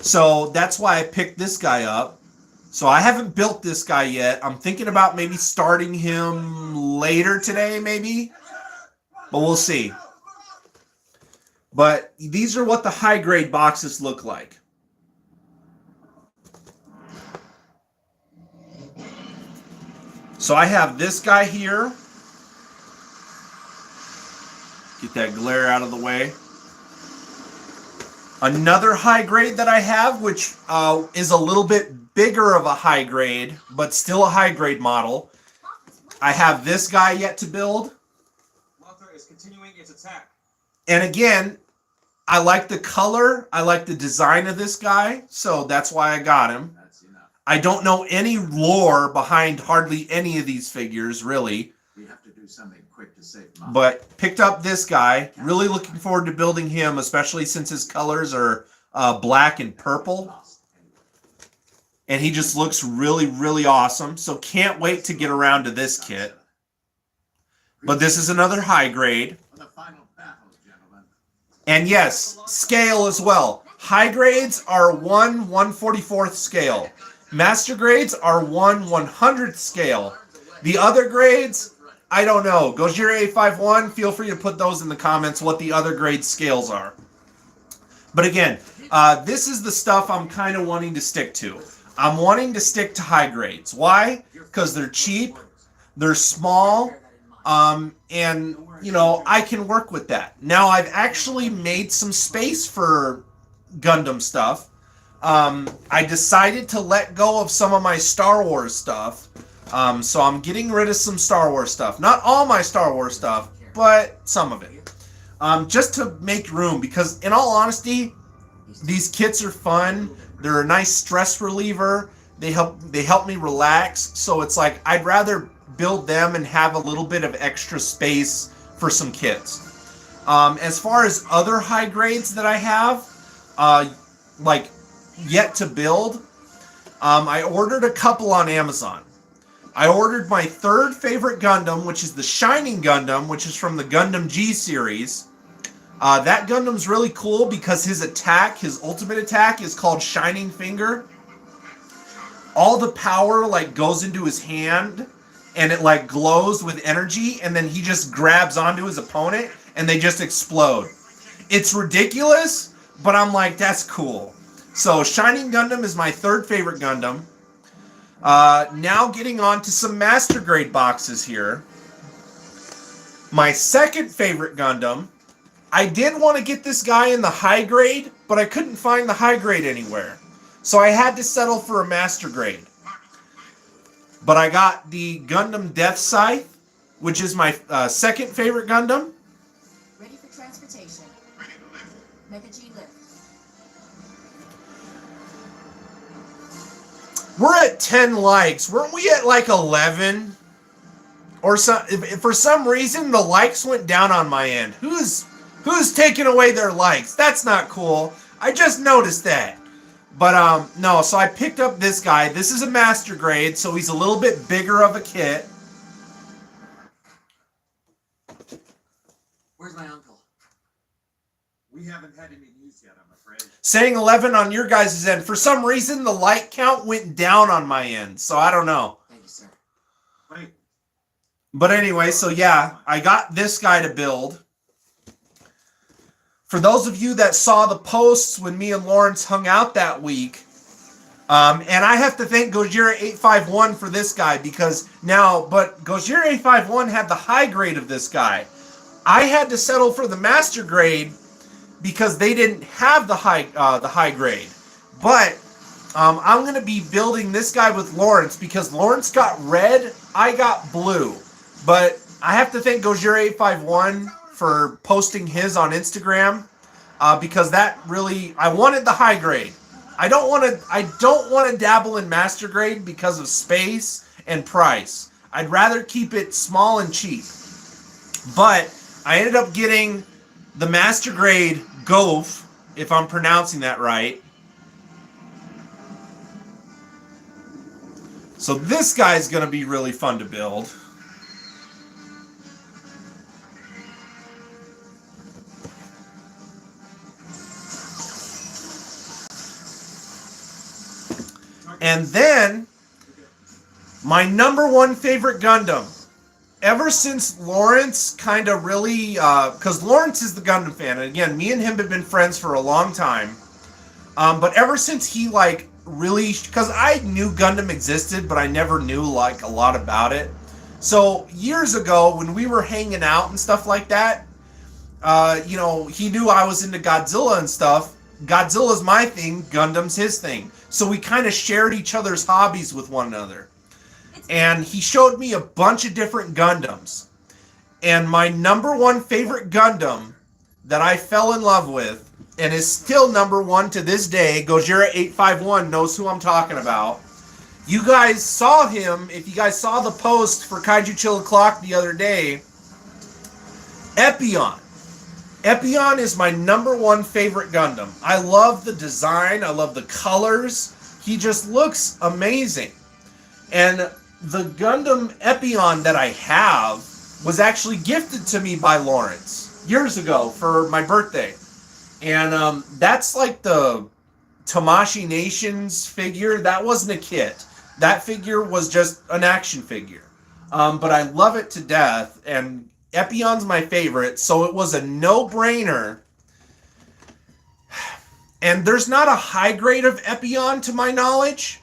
So that's why I picked this guy up. So I haven't built this guy yet. I'm thinking about maybe starting him later today, maybe. But we'll see. But these are what the high grade boxes look like. So I have this guy here. Get that glare out of the way. Another high grade that I have, which is a little bit bigger of a high grade, but still a high grade model. I have this guy yet to build.
Lothar is continuing its attack.
And again, I like the color. I like the design of this guy, so that's why I got him.
That's enough.
I don't know any lore behind hardly any of these figures, really.
We have to do something quick to save Mom.
But picked up this guy. Really looking forward to building him, especially since his colors are black and purple. And he just looks really, really awesome. So can't wait to get around to this kit. But this is another high grade.
For the final battle, gentlemen.
And yes, scale as well. High grades are 1/144th scale. Master grades are 1/100th scale. The other grades, I don't know. Gojira 851, feel free to put those in the comments what the other grade scales are. But again, this is the stuff I'm kind of wanting to stick to. I'm wanting to stick to high grades. Why? Because they're cheap, they're small, and, I can work with that. Now, I've actually made some space for Gundam stuff. I decided to let go of some of my Star Wars stuff. So I'm getting rid of some Star Wars stuff. Not all my Star Wars stuff, but some of it. Just to make room, because in all honesty, these kits are fun. They're a nice stress reliever. They help me relax. So it's like I'd rather build them and have a little bit of extra space for some kits. As far as other high grades that I have, like yet to build, I ordered a couple on Amazon. I ordered my third favorite Gundam, which is the Shining Gundam, which is from the Gundam G series. That Gundam's really cool because his ultimate attack, is called Shining Finger. All the power like goes into his hand, and it like glows with energy, and then he just grabs onto his opponent, and they just explode. It's ridiculous, but I'm like, that's cool. So Shining Gundam is my third favorite Gundam. Now getting on to some Master Grade boxes here. My second favorite Gundam. I did want to get this guy in the high grade, but I couldn't find the high grade anywhere. So I had to settle for a Master Grade. But I got the Gundam Death Scythe, which is my second favorite Gundam.
Ready for transportation. Mega G lift.
We're at 10 likes. Weren't we at like 11? Or if for some reason the likes went down on my end. Who's taking away their likes? That's not cool. I just noticed that. But no, so I picked up this guy. This is a Master Grade, so he's a little bit bigger of a kit.
Where's my uncle?
We haven't had any news yet, I'm afraid.
Saying 11 on your guys' end. For some reason, the like count went down on my end, so I don't know.
Thank you, sir.
Wait.
But anyway, so yeah, I got this guy to build. For those of you that saw the posts when me and Lawrence hung out that week, and I have to thank Gojira851 for this guy but Gojira851 had the high grade of this guy. I had to settle for the Master Grade because they didn't have the high grade. But I'm going to be building this guy with Lawrence because Lawrence got red, I got blue. But I have to thank Gojira851 for posting his on Instagram because that really, I wanted the high grade. I don't want to dabble in Master Grade because of space and price. I'd rather keep it small and cheap. But I ended up getting the Master Grade Gof, if I'm pronouncing that right. So this guy's going to be really fun to build. And then, my number one favorite Gundam. Ever since Lawrence kind of really, because Lawrence is the Gundam fan, and again, me and him have been friends for a long time. But ever since he like really, because I knew Gundam existed, but I never knew like a lot about it. So years ago, when we were hanging out and stuff like that, he knew I was into Godzilla and stuff. Godzilla's my thing, Gundam's his thing. So we kind of shared each other's hobbies with one another. And he showed me a bunch of different Gundams. And my number one favorite Gundam that I fell in love with, and is still number one to this day, Gojira851 knows who I'm talking about. You guys saw him, if you guys saw the post for Kaiju Chill O'Clock the other day, Epyon. Epyon is my number one favorite Gundam. I love the design. I love the colors. He just looks amazing. And the Gundam Epyon that I have was actually gifted to me by Lawrence years ago for my birthday. And that's like the Tamashii Nations figure. That wasn't a kit. That figure was just an action figure. But I love it to death. And Epyon's my favorite, so it was a no-brainer. And there's not a high grade of Epyon to my knowledge.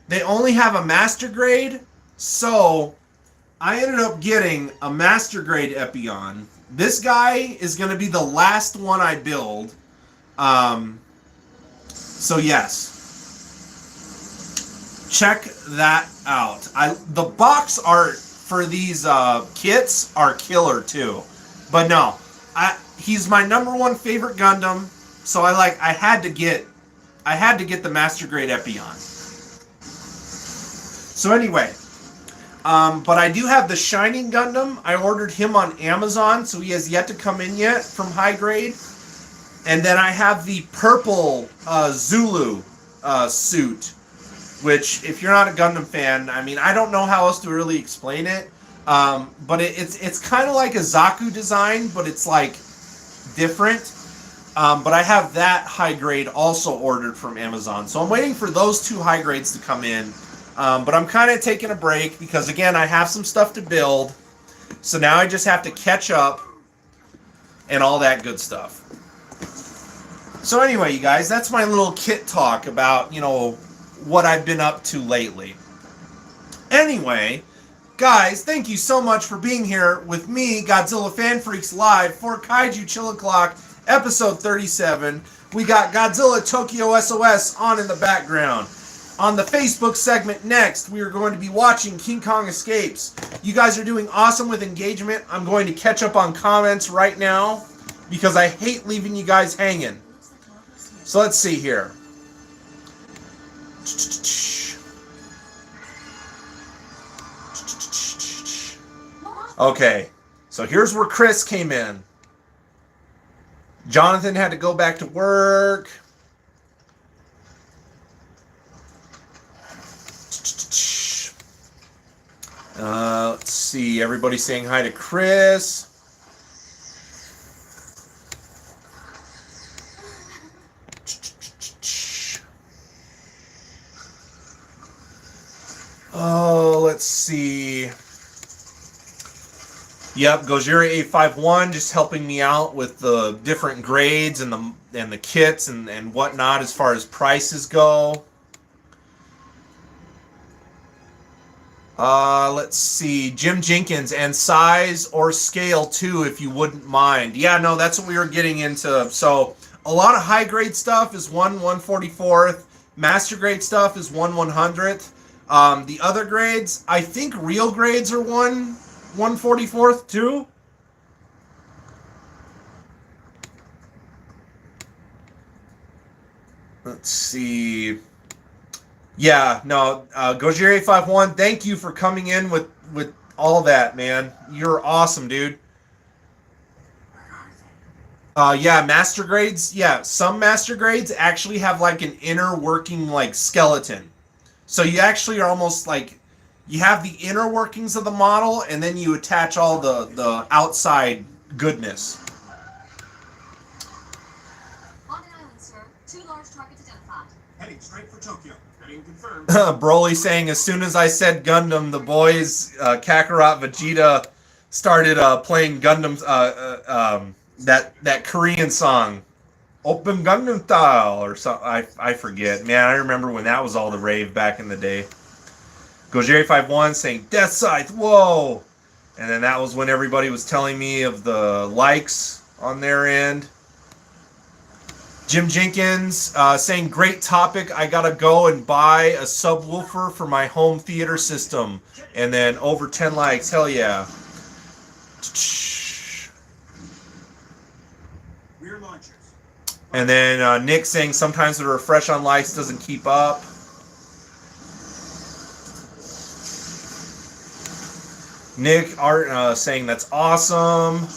They only have a Master Grade, so I ended up getting a Master Grade Epyon. This guy is going to be the last one I build. So yes. Check that out. The box art for these kits are killer too. But no, he's my number one favorite Gundam, so I had to get the Master Grade Epyon. So anyway, but I do have the Shining Gundam. I ordered him on Amazon, so he has yet to come in yet from High Grade. And then I have the purple Zulu suit, which, if you're not a Gundam fan, I mean, I don't know how else to really explain it. But it's kind of like a Zaku design, but it's like different. But I have that High Grade also ordered from Amazon. So I'm waiting for those two High Grades to come in. But I'm kind of taking a break because, again, I have some stuff to build. So now I just have to catch up and all that good stuff. So anyway, you guys, that's my little kit talk about, you know, what I've been up to lately. Anyway, guys, thank you so much for being here with me, Godzilla Fan Freaks Live, for Kaiju Chill O'Clock, episode 37. We got Godzilla Tokyo SOS on in the background. On the Facebook segment next, we are going to be watching King Kong Escapes. You guys are doing awesome with engagement. I'm going to catch up on comments right now because I hate leaving you guys hanging. So let's see here. Okay, so here's where Chris came in. Jonathan had to go back to work. Let's see. Everybody saying hi to Chris. Oh, let's see. Yep, Gojira 851 just helping me out with the different grades and the kits and whatnot as far as prices go. Let's see. Jim Jenkins, and size or scale too, if you wouldn't mind. Yeah, no, that's what we were getting into. So a lot of high grade stuff is 1/144th. Master grade stuff is 1/100th. The other grades, I think real grades are 1/144th too. Let's see. Yeah, no, Gojira 851, thank you for coming in with all that, man. You're awesome, dude. Yeah, master grades. Yeah, some master grades actually have like an inner working like skeleton. So you actually are almost like, you have the inner workings of the model and then you attach all the outside goodness.
On an island, sir. 2 large targets identified.
Heading straight for Tokyo. Heading confirmed.
Broly saying, as soon as I said Gundam, the boys, Kakarot, Vegeta, started playing Gundam's, that Korean song, Open Gundam Style, or something. I forget. Man, I remember when that was all the rave back in the day. Gojira51 saying, Death Scythe, whoa! And then that was when everybody was telling me of the likes on their end. Jim Jenkins saying, great topic. I gotta go and buy a subwoofer for my home theater system. And then over 10 likes. Hell yeah.
Rear launchers.
And then Nick saying, sometimes the refresh on likes doesn't keep up. Nick Art saying, that's awesome.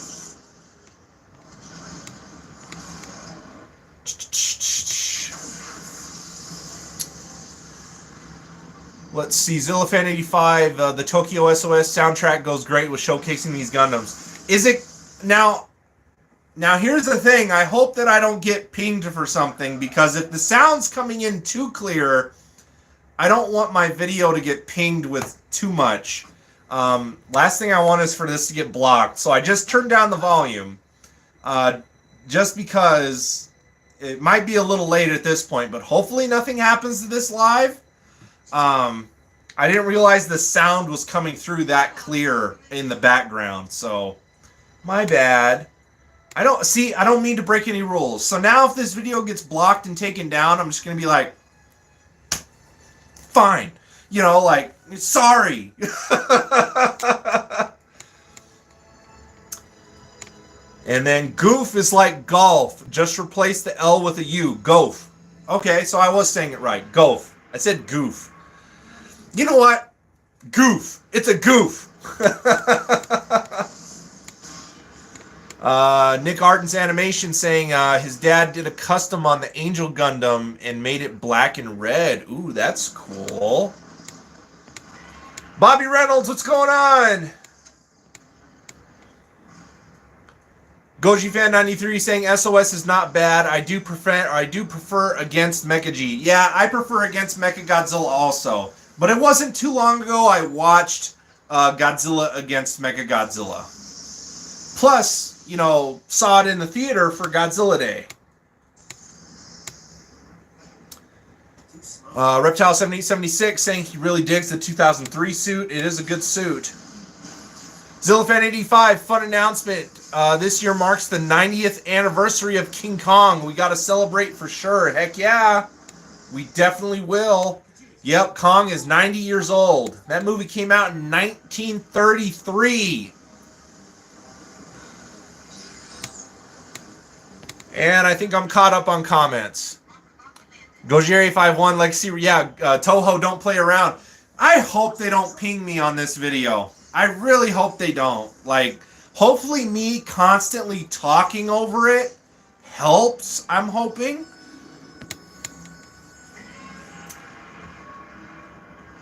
Let's see, Zillafan85, the Tokyo SOS soundtrack goes great with showcasing these Gundams. Is it... Now here's the thing. I hope that I don't get pinged for something, because if the sound's coming in too clear, I don't want my video to get pinged with too much. Last thing I want is for this to get blocked. So I just turned down the volume. Just because it might be a little late at this point, but hopefully nothing happens to this live. I didn't realize the sound was coming through that clear in the background, so my bad. I don't mean to break any rules. So now if this video gets blocked and taken down, I'm just going to be like, fine. You know, like, sorry. And then goof is like golf. Just replace the L with a U. Goof. Okay, so I was saying it right. Golf. I said goof. You know what? Goof. It's a goof. Nick Arden's animation saying his dad did a custom on the Angel Gundam and made it black and red. Ooh, that's cool. Bobby Reynolds, what's going on? Goji Fan 93 saying SOS is not bad. I do prefer against Mecha G. Yeah, I prefer against Mecha Godzilla also. But it wasn't too long ago I watched Godzilla against Mecha Godzilla. Plus, you know, saw it in the theater for Godzilla Day. Reptile 7876 saying he really digs the 2003 suit. It is a good suit. Zillafan85, fun announcement. This year marks the 90th anniversary of King Kong. We got to celebrate for sure. Heck yeah. We definitely will. Yep, Kong is 90 years old. That movie came out in 1933. And I think I'm caught up on comments. Gojeri51, Legacy, yeah, Toho, don't play around. I hope they don't ping me on this video. I really hope they don't. Like, hopefully me constantly talking over it helps, I'm hoping.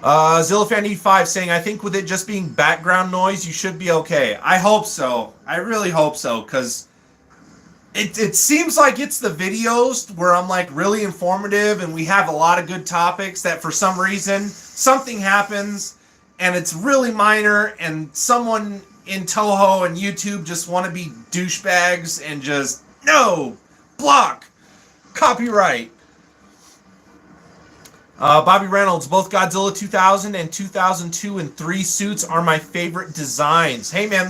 Zillafan85 saying, I think with it just being background noise, you should be okay. I hope so. I really hope so, because it seems like it's the videos where I'm like really informative and we have a lot of good topics that for some reason something happens and it's really minor and someone in Toho and YouTube just want to be douchebags and just, no, block, copyright. Bobby Reynolds, both Godzilla 2000 and 2002 and 3 suits are my favorite designs. Hey man,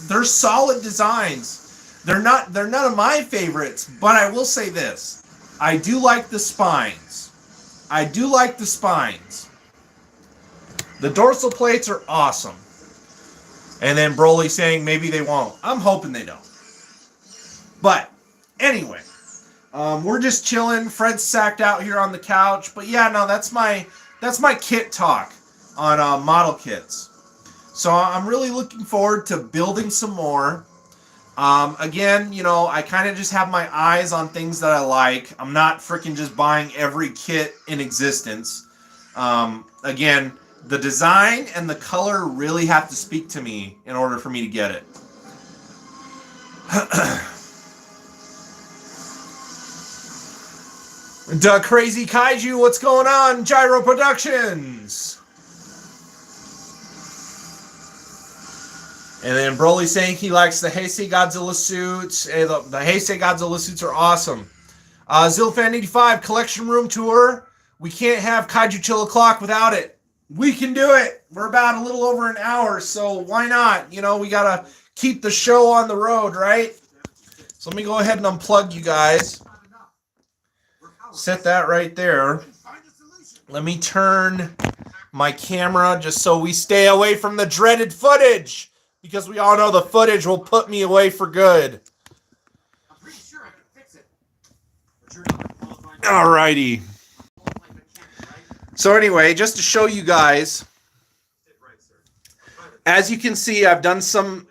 they're solid designs. They're none of my favorites, but I will say this. I do like the spines. I do like the spines. The dorsal plates are awesome. And then Broly saying maybe they won't. I'm hoping they don't. But anyway, we're just chilling. Fred's sacked out here on the couch. But yeah, no, that's my kit talk on model kits. So I'm really looking forward to building some more. Again, you know, I kind of just have my eyes on things that I like. I'm not freaking just buying every kit in existence. Again, the design and the color really have to speak to me in order for me to get it. Crazy Kaiju, what's going on? Gyro Productions. And then Broly saying he likes the Heisei Godzilla suits. The Heisei Godzilla suits are awesome. Zilfan85, collection room tour. We can't have Kaiju Chill O'Clock without it. We can do it. We're about a little over an hour, so why not? You know, we got to keep the show on the road, right? So let me go ahead and unplug you guys. Set that right there. Let me turn my camera just so we stay away from the dreaded footage. Because we all know the footage will put me away for good.
I'm pretty sure I can fix it. But you're not qualified.
Alrighty. So anyway, just to show you guys, as you can see, I've done some.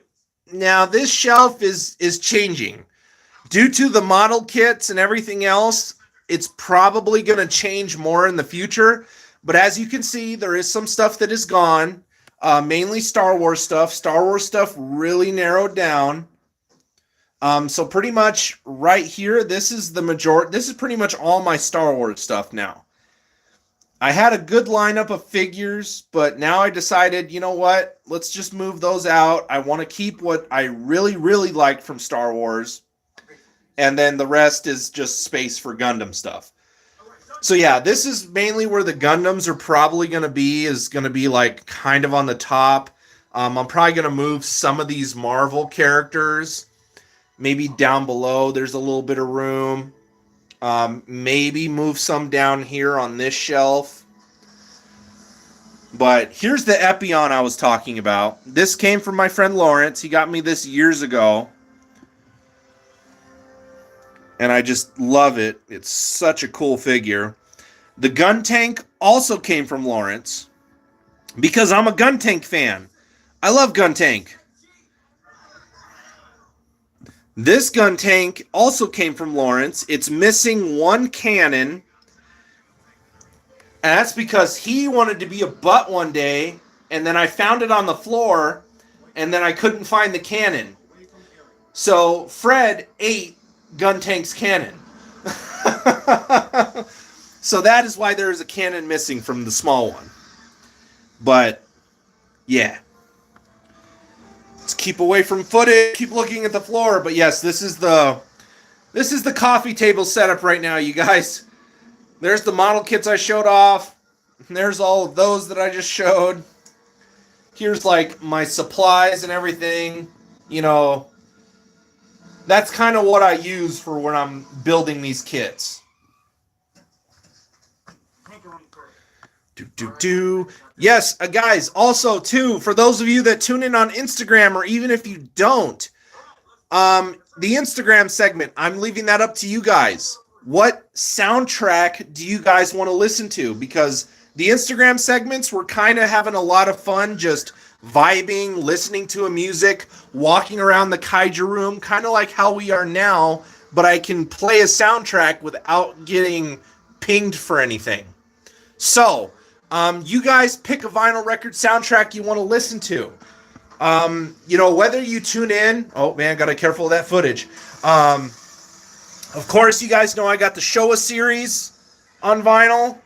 Now this shelf is changing due to the model kits and everything else. It's probably going to change more in the future. But as you can see, there is some stuff that is gone. Mainly Star Wars stuff. Star Wars stuff really narrowed down. So pretty much right here, this is the majority. This is pretty much all my Star Wars stuff now. I had a good lineup of figures, but now I decided, you know what? Let's just move those out. I want to keep what I really, really like from Star Wars. And then the rest is just space for Gundam stuff. So yeah, this is mainly where the Gundams are probably going to be, is going to be like kind of on the top. I'm probably going to move some of these Marvel characters, maybe down below. There's a little bit of room. Maybe move some down here on this shelf. But here's the Epion I was talking about. This came from my friend Lawrence. He got me this years ago. And I just love it. It's such a cool figure. The gun tank also came from Lawrence. because I'm a Gun Tank fan. I love Gun Tank. This Gun Tank also came from Lawrence. It's missing one cannon. And that's because he wanted to be a butt one day, and then I found it on the floor, and then I couldn't find the cannon. So Fred ate Gun Tank's cannon. So that is why there is a cannon missing from the small one. But, yeah. Let's keep away from footage. Keep looking at the floor. But yes, this is the coffee table setup right now, you guys. There's the model kits I showed off. There's all of those that I just showed. Here's like my supplies and everything. You know, that's kind of what I use for when I'm building these kits. Yes, guys, also, too, for those of you that tune in on Instagram, or even if you don't, the Instagram segment, I'm leaving that up to you guys. What soundtrack do you guys want to listen to? Because the Instagram segments, we're kind of having a lot of fun just vibing, listening to a music, walking around the Kaiju room, kind of like how we are now, but I can play a soundtrack without getting pinged for anything. So, you guys pick a vinyl record soundtrack you want to listen to. You know, whether you tune in, oh man, gotta be careful of that footage. Of course, you guys know I got the Showa series on vinyl.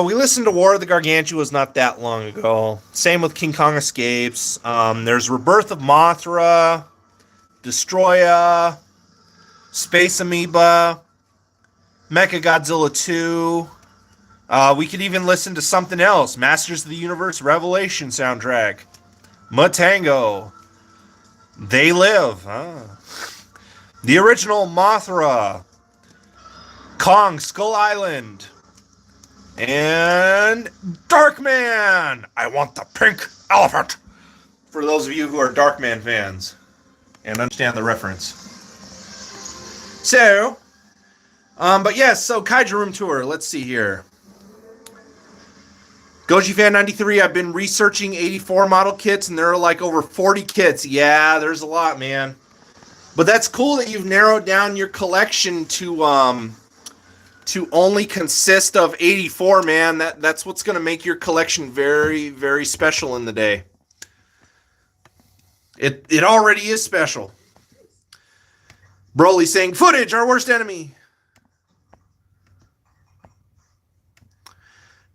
We listened to War of the Gargantuas not that long ago. Same with King Kong Escapes. There's Rebirth of Mothra, Destroya, Space Amoeba, Mechagodzilla 2. We could even listen to something else. Masters of the Universe Revelation soundtrack. Matango. They Live. The original Mothra. Kong Skull Island. And Darkman. I want the pink elephant. For those of you who are Darkman fans and understand the reference. So, but yes, so Kaiju Room Tour. Let's see here. Goji Fan 93, I've been researching 84 model kits, and there are like over 40 kits. Yeah, there's a lot, man. But that's cool that you've narrowed down your collection to only consist of 84, man. That's what's going to make your collection very, very special in the day. It already is special. Broly saying, footage, our worst enemy.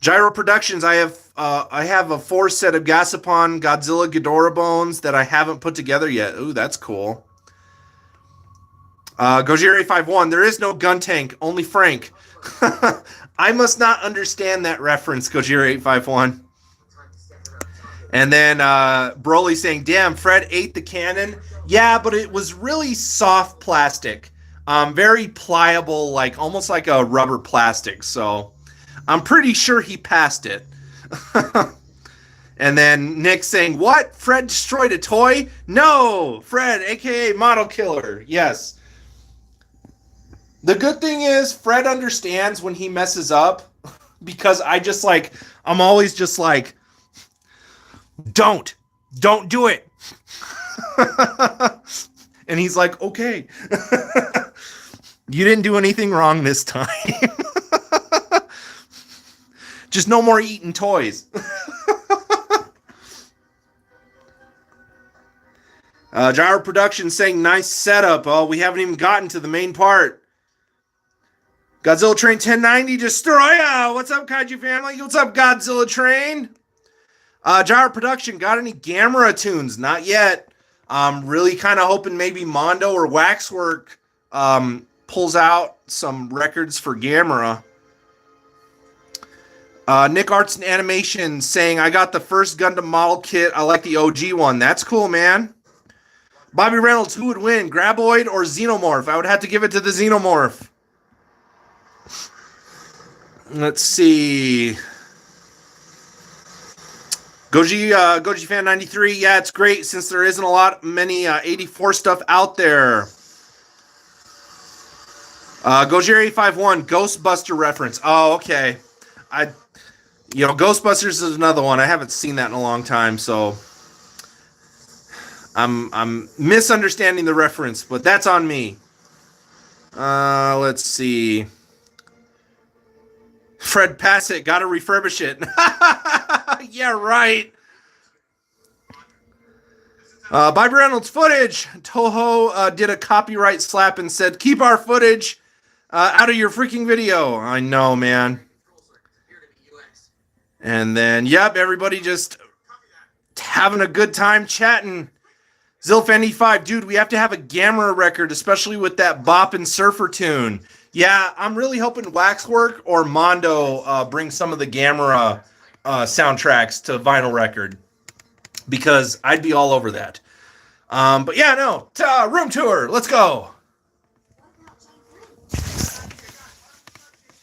Gyro Productions, I have a 4 set of Gasapon Godzilla Ghidorah bones that I haven't put together yet. Ooh, that's cool. Gojira 851, there is no gun tank, only Frank. I must not understand that reference, Gojira 851. And then Broly saying, damn, Fred ate the cannon. Yeah, but it was really soft plastic. Very pliable, like almost like a rubber plastic. So I'm pretty sure he passed it. And then Nick saying, what? Fred destroyed a toy? No! Fred, a.k.a. Model Killer. Yes. The good thing is Fred understands when he messes up because I'm always just like, don't do it. And he's like, okay. You didn't do anything wrong this time. Just no more eating toys. Gyro Productions saying, nice setup. Oh, we haven't even gotten to the main part. Godzilla Train 1090 Destroyer. What's up, Kaiju family? What's up, Godzilla Train? Gyro Production, got any Gamera tunes? Not yet. Really kind of hoping maybe Mondo or Waxwork pulls out some records for Gamera. Nick Arts and Animation saying, I got the first Gundam model kit. I like the OG one. That's cool, man. Bobby Reynolds, who would win, Graboid or Xenomorph? I would have to give it to the Xenomorph. Let's see. Goji Fan 93. Yeah, it's great since there isn't many 84 stuff out there. Gojira 851, Ghostbuster reference. Oh, okay. You know, Ghostbusters is another one. I haven't seen that in a long time, so I'm misunderstanding the reference, but that's on me. Let's see. Fred Passett, gotta refurbish it. Yeah, right. Bobby Reynolds footage. Toho did a copyright slap and said, "Keep our footage out of your freaking video." I know, man. And then, yep, everybody just having a good time chatting. Zilf95, dude, we have to have a Gamera record, especially with that Bop and Surfer tune. Yeah, I'm really hoping Waxwork or Mondo bring some of the Gamera soundtracks to vinyl record, because I'd be all over that. But yeah, no, room tour, let's go.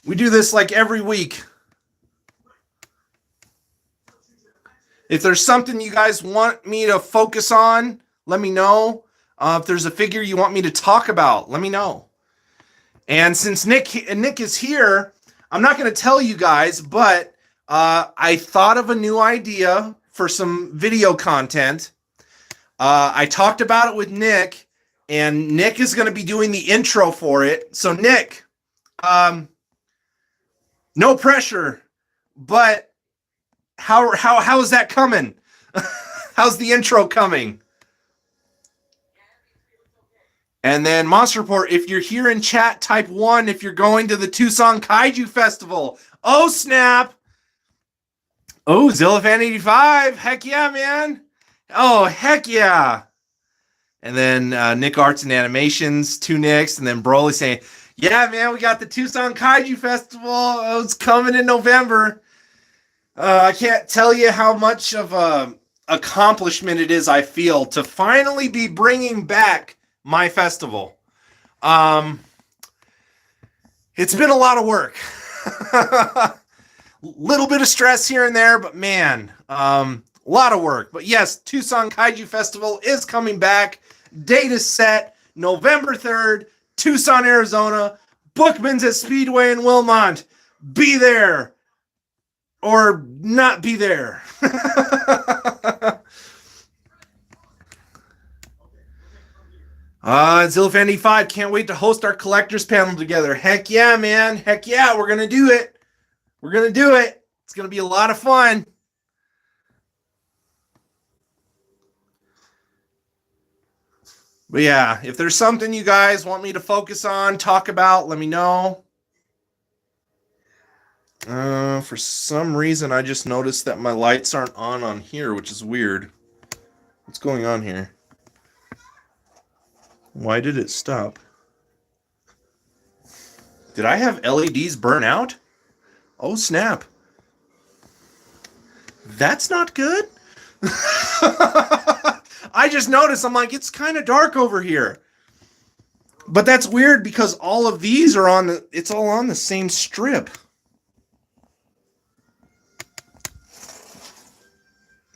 We do this like every week. If there's something you guys want me to focus on, let me know. If there's a figure you want me to talk about, let me know. And since Nick is here, I'm not going to tell you guys, but I thought of a new idea for some video content. I talked about it with Nick, and Nick is going to be doing the intro for it. So Nick, no pressure, but how is that coming? How's the intro coming? And then Monster Report, if you're here in chat, type 1 if you're going to the Tucson Kaiju Festival. Oh, snap. Oh, Zillifan85. Heck yeah, man. Oh, heck yeah. And then Nick Arts and Animations, 2 Nicks. And then Broly saying, yeah, man, we got the Tucson Kaiju Festival. Oh, it's coming in November. I can't tell you how much of a accomplishment it is I feel to finally be bringing back my festival. It's been a lot of work. Little bit of stress here and there, but man, a lot of work. But yes, Tucson Kaiju Festival is coming back. Date is set, November 3rd, Tucson, Arizona. Bookman's at Speedway in Wilmont. Be there. Or not be there. Zilf95, can't wait to host our collectors panel together. Heck yeah, man. Heck yeah, we're going to do it. We're going to do it. It's going to be a lot of fun. But yeah, if there's something you guys want me to focus on, talk about, let me know. For some reason, I just noticed that my lights aren't on here, which is weird. What's going on here? Why did it stop? Did I have LEDs burn out? Oh, snap. That's not good. I just noticed, I'm like, it's kind of dark over here. But that's weird because all of these are on it's all on the same strip.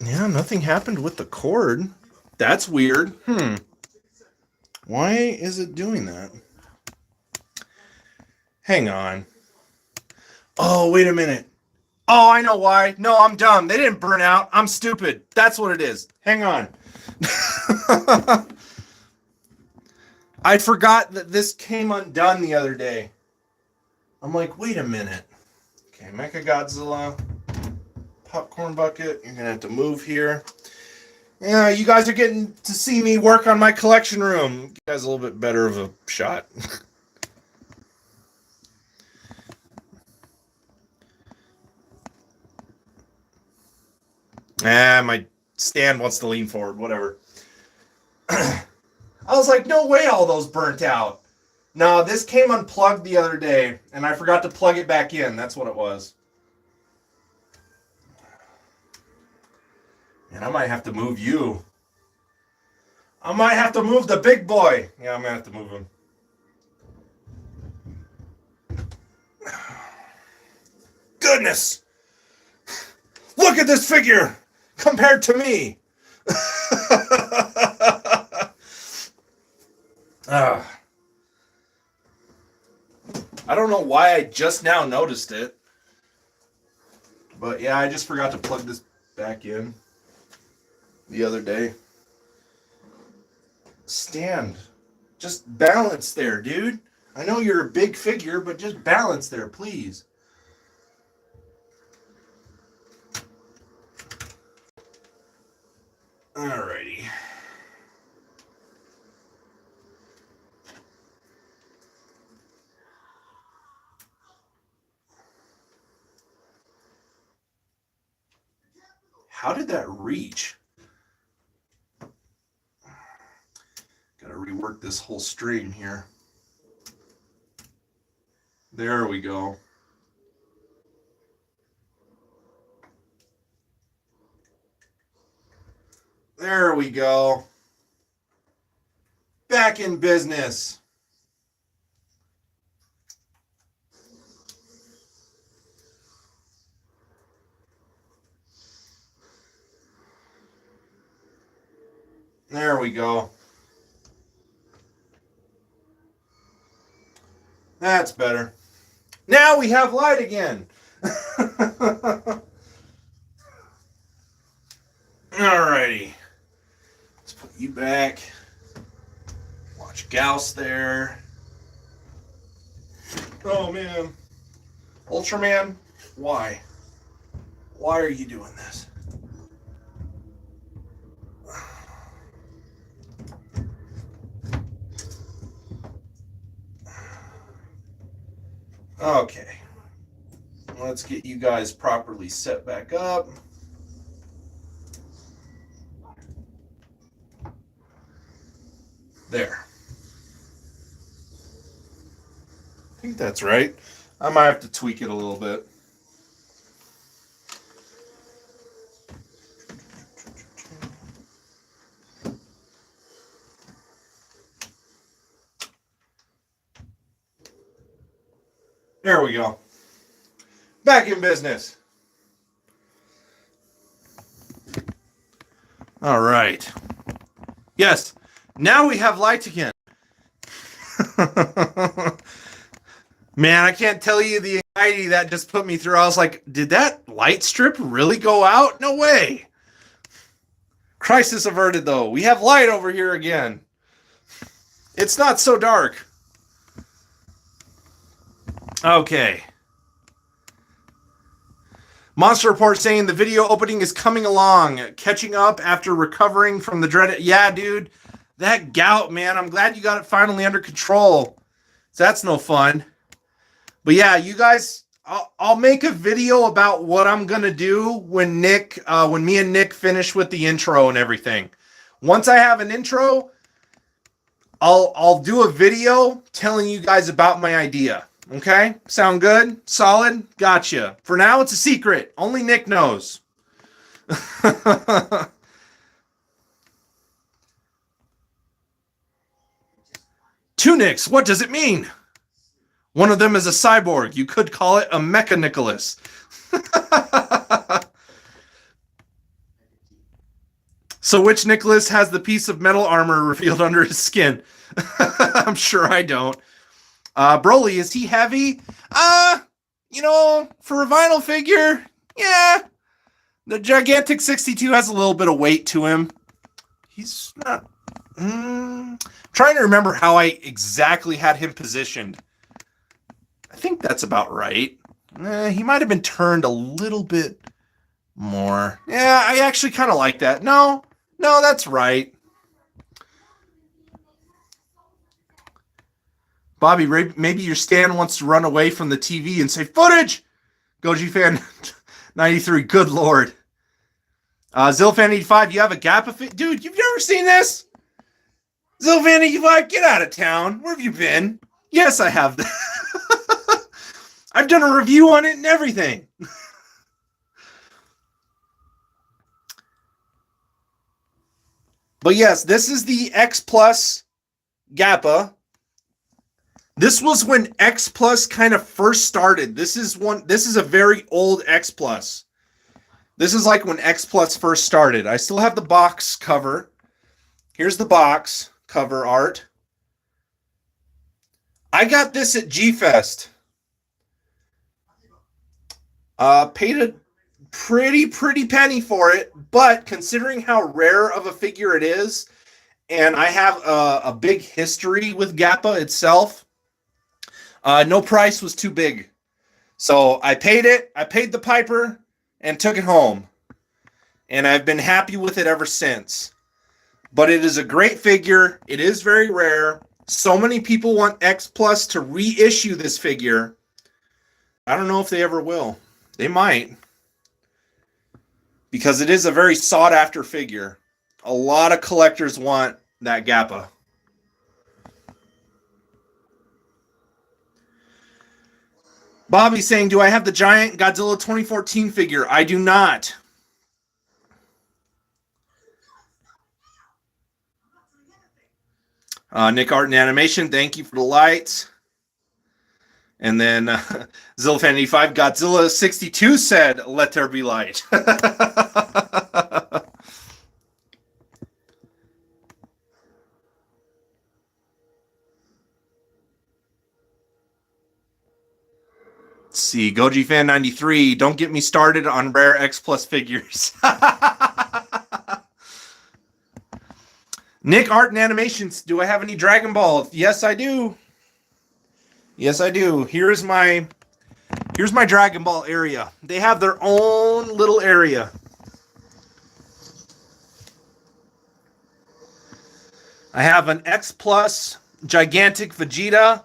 Yeah, nothing happened with the cord. That's weird. Why is it doing that? Hang on. Oh, wait a minute. Oh, I know why. No, I'm dumb. They didn't burn out. I'm stupid. That's what it is. Hang on. I forgot that this came undone the other day. I'm like, wait a minute. Okay, Mechagodzilla. Popcorn bucket. You're going to have to move here. Yeah, you guys are getting to see me work on my collection room. You guys a little bit better of a shot. My stand wants to lean forward. Whatever. I was like, no way all those burnt out. No, this came unplugged the other day, and I forgot to plug it back in. That's what it was. And I might have to move you. I might have to move the big boy. Yeah, I'm going to have to move him. Goodness. Look at this figure compared to me. I don't know why I just now noticed it. But yeah, I just forgot to plug this back in the other day. Stand. Just balance there, dude. I know you're a big figure, but just balance there, please. Alrighty. How did that reach? Gotta rework this whole stream here. There we go. There we go. Back in business. There we go. That's better. Now we have light again. Alrighty. Let's put you back. Watch Gauss there. Oh man. Ultraman, why? Why are you doing this? Okay. Let's get you guys properly set back up. There. I think that's right. I might have to tweak it a little bit. There we go. Back in business. All right. Yes. Now we have light again. Man, I can't tell you the anxiety that just put me through. I was like, did that light strip really go out? No way. Crisis averted, though. We have light over here again. It's not so dark. Okay. Monster Report saying the video opening is coming along. Catching up after recovering from the dreaded... Yeah, dude. That gout, man. I'm glad you got it finally under control. That's no fun. But yeah, you guys... I'll make a video about what I'm going to do when me and Nick finish with the intro and everything. Once I have an intro, I'll do a video telling you guys about my idea. Okay? Sound good? Solid? Gotcha. For now, it's a secret. Only Nick knows. Two Nicks, what does it mean? One of them is a cyborg. You could call it a Mecha Nicholas. So which Nicholas has the piece of metal armor revealed under his skin? I'm sure I don't. Broly, is he heavy? For a vinyl figure, yeah. The Gigantic 62 has a little bit of weight to him. He's not... trying to remember how I exactly had him positioned. I think that's about right. He might have been turned a little bit more. Yeah, I actually kind of like that. No, that's right. Bobby, maybe your stand wants to run away from the TV and say, footage! Goji Fan 93, good lord. Zilfan 85, you have a gap of it? Dude, you've never seen this? Zilfan 85, get out of town. Where have you been? Yes, I have. I've done a review on it and everything. But yes, this is the X Plus Gappa. This was when X Plus kind of first started. This is a very old X Plus. This is like when X Plus first started. I still have the box cover. Here's the box cover art. I got this at G-Fest. Paid pretty penny for it, but considering how rare of a figure it is, and I have a big history with Gappa itself, no price was too big. So I paid it, I paid the piper, and took it home. And I've been happy with it ever since. But it is a great figure. It is very rare. So many people want X Plus to reissue this figure. I don't know if they ever will. They might. Because it is a very sought after figure. A lot of collectors want that Gappa. Bobby saying, do I have the giant Godzilla 2014 figure? I do not. Nick Art and Animation, thank you for the lights. And then Zillafan85, Godzilla 62 said, let there be light. Let's see, Goji Fan 93, don't get me started on rare X Plus figures. Nick Art and Animations, do I have any Dragon Ball? Yes, I do. Yes, I do. Here's my Dragon Ball area. They have their own little area. I have an X Plus gigantic Vegeta,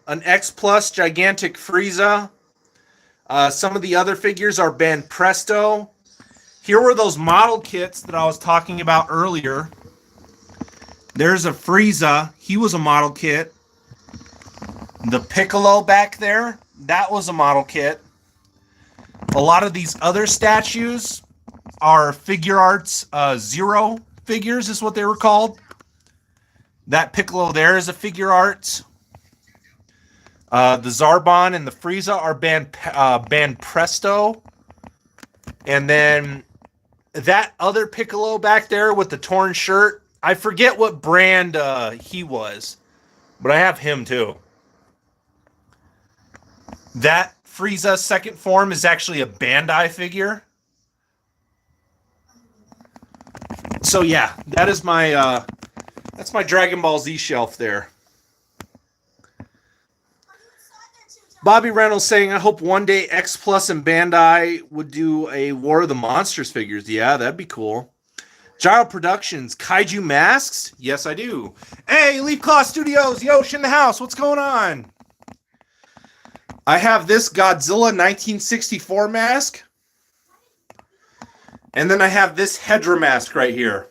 an X Plus gigantic Frieza. Some of the other figures are Band Presto. Here were those model kits that I was talking about earlier. There's a Frieza. He was a model kit. The Piccolo back there, that was a model kit. A lot of these other statues are Figure Arts Zero figures is what they were called. That Piccolo there is a Figure Arts. The Zarbon and the Frieza are Band Presto. And then that other Piccolo back there with the torn shirt, I forget what brand he was, but I have him too. That Frieza second form is actually a Bandai figure. So yeah, that is my that's my Dragon Ball Z shelf there. Bobby Reynolds saying, I hope one day X Plus and Bandai would do a War of the Monsters figures. Yeah, that'd be cool. Gyro Productions, Kaiju masks? Yes, I do. Hey, Leaf Claw Studios, Yosh in the house. What's going on? I have this Godzilla 1964 mask. And then I have this Hedra mask right here.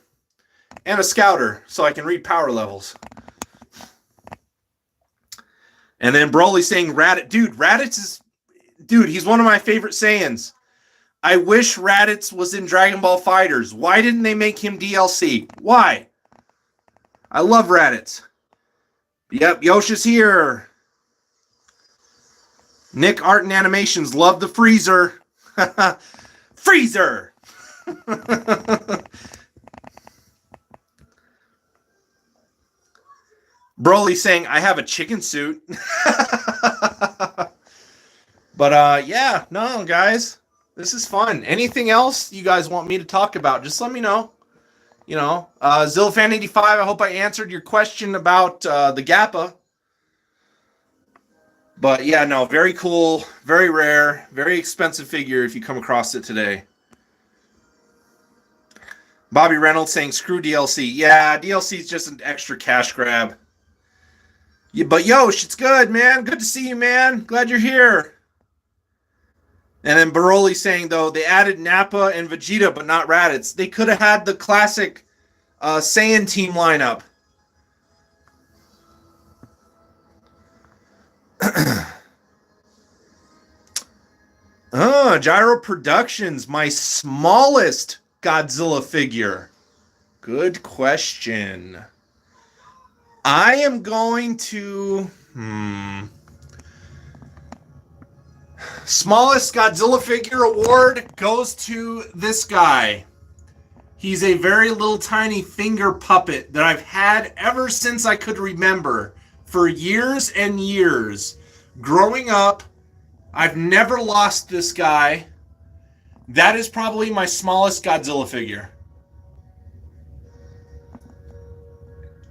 And a Scouter, so I can read power levels. And then Broly saying Raditz. Dude, Raditz is... Dude, he's one of my favorite Saiyans. I wish Raditz was in Dragon Ball FighterZ. Why didn't they make him DLC? Why? I love Raditz. Yep, Yosh is here. Nick Art and Animations, love the Freezer. Freezer! Broly saying, I have a chicken suit. But, yeah, no, guys. This is fun. Anything else you guys want me to talk about, just let me know. You know, Zillafan85, I hope I answered your question about the Gappa. But, yeah, no, very cool, very rare, very expensive figure if you come across it today. Bobby Reynolds saying, screw DLC. Yeah, DLC is just an extra cash grab. Yeah, but Yosh, it's good, man. Good to see you, man. Glad you're here. And then Baroli saying, though, they added Nappa and Vegeta, but not Raditz. They could have had the classic Saiyan team lineup. Gyro Productions, my smallest Godzilla figure. Good question. I am going to... Smallest Godzilla figure award goes to this guy. He's a very little tiny finger puppet that I've had ever since I could remember. For years and years. Growing up, I've never lost this guy. That is probably my smallest Godzilla figure.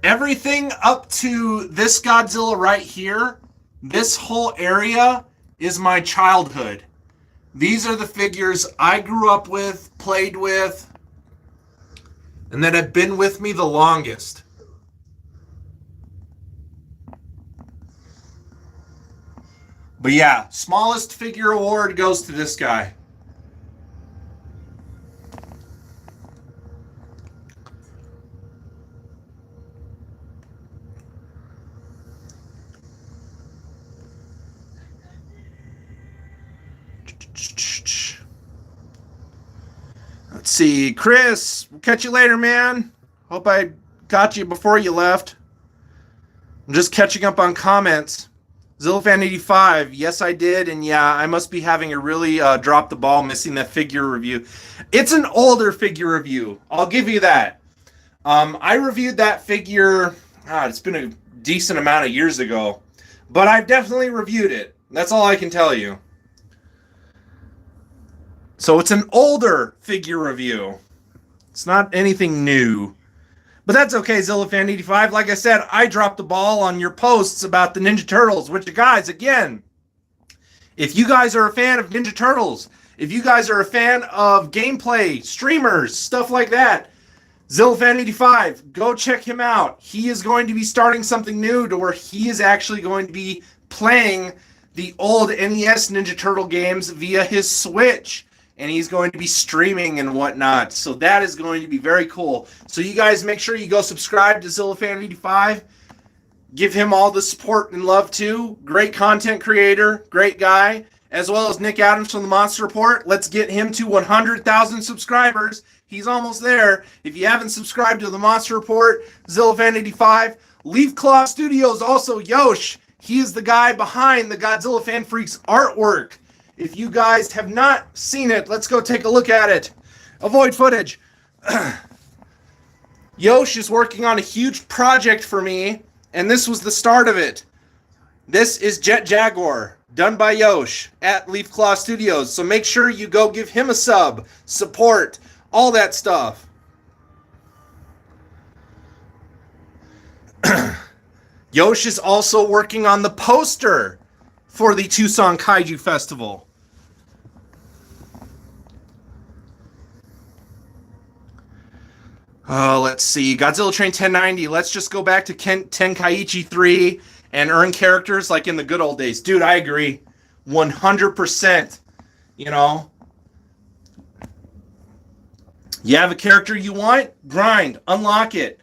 Everything up to this Godzilla right here, this whole area is my childhood. These are the figures I grew up with, played with, and that have been with me the longest. But yeah, smallest figure award goes to this guy. Let's see, Chris, we'll catch you later, man. Hope I got you before you left. I'm just catching up on comments. Zillafan85, yes, I did, and yeah, I must be having a really drop the ball missing that figure review. It's an older figure review. I'll give you that. I reviewed that figure, it's been a decent amount of years ago, but I've definitely reviewed it. That's all I can tell you. So it's an older figure review. It's not anything new. But that's okay, Zillafan85. Like I said, I dropped the ball on your posts about the Ninja Turtles, which, guys, again, if you guys are a fan of Ninja Turtles, if you guys are a fan of gameplay, streamers, stuff like that, Zillafan85, go check him out. He is going to be starting something new to where he is actually going to be playing the old NES Ninja Turtle games via his Switch. And he's going to be streaming and whatnot. So that is going to be very cool. So you guys make sure you go subscribe to Zillafan85. Give him all the support and love too. Great content creator, great guy. As well as Nick Adams from the Monster Report. Let's get him to 100,000 subscribers. He's almost there. If you haven't subscribed to the Monster Report, Zillafan85. Leaf Claw Studios, also Yosh. He is the guy behind the Godzilla Fan Freaks artwork. If you guys have not seen it, let's go take a look at it. Avoid footage. Yosh is working on a huge project for me, and this was the start of it. This is Jet Jaguar, done by Yosh at Leaf Claw Studios. So make sure you go give him a sub, support, all that stuff. Yosh is also working on the poster for the Tucson Kaiju Festival. Let's see. Godzilla Train 1090. Let's just go back to Tenkaichi 3 and earn characters like in the good old days. Dude, I agree. 100%. You know? You have a character you want? Grind. Unlock it.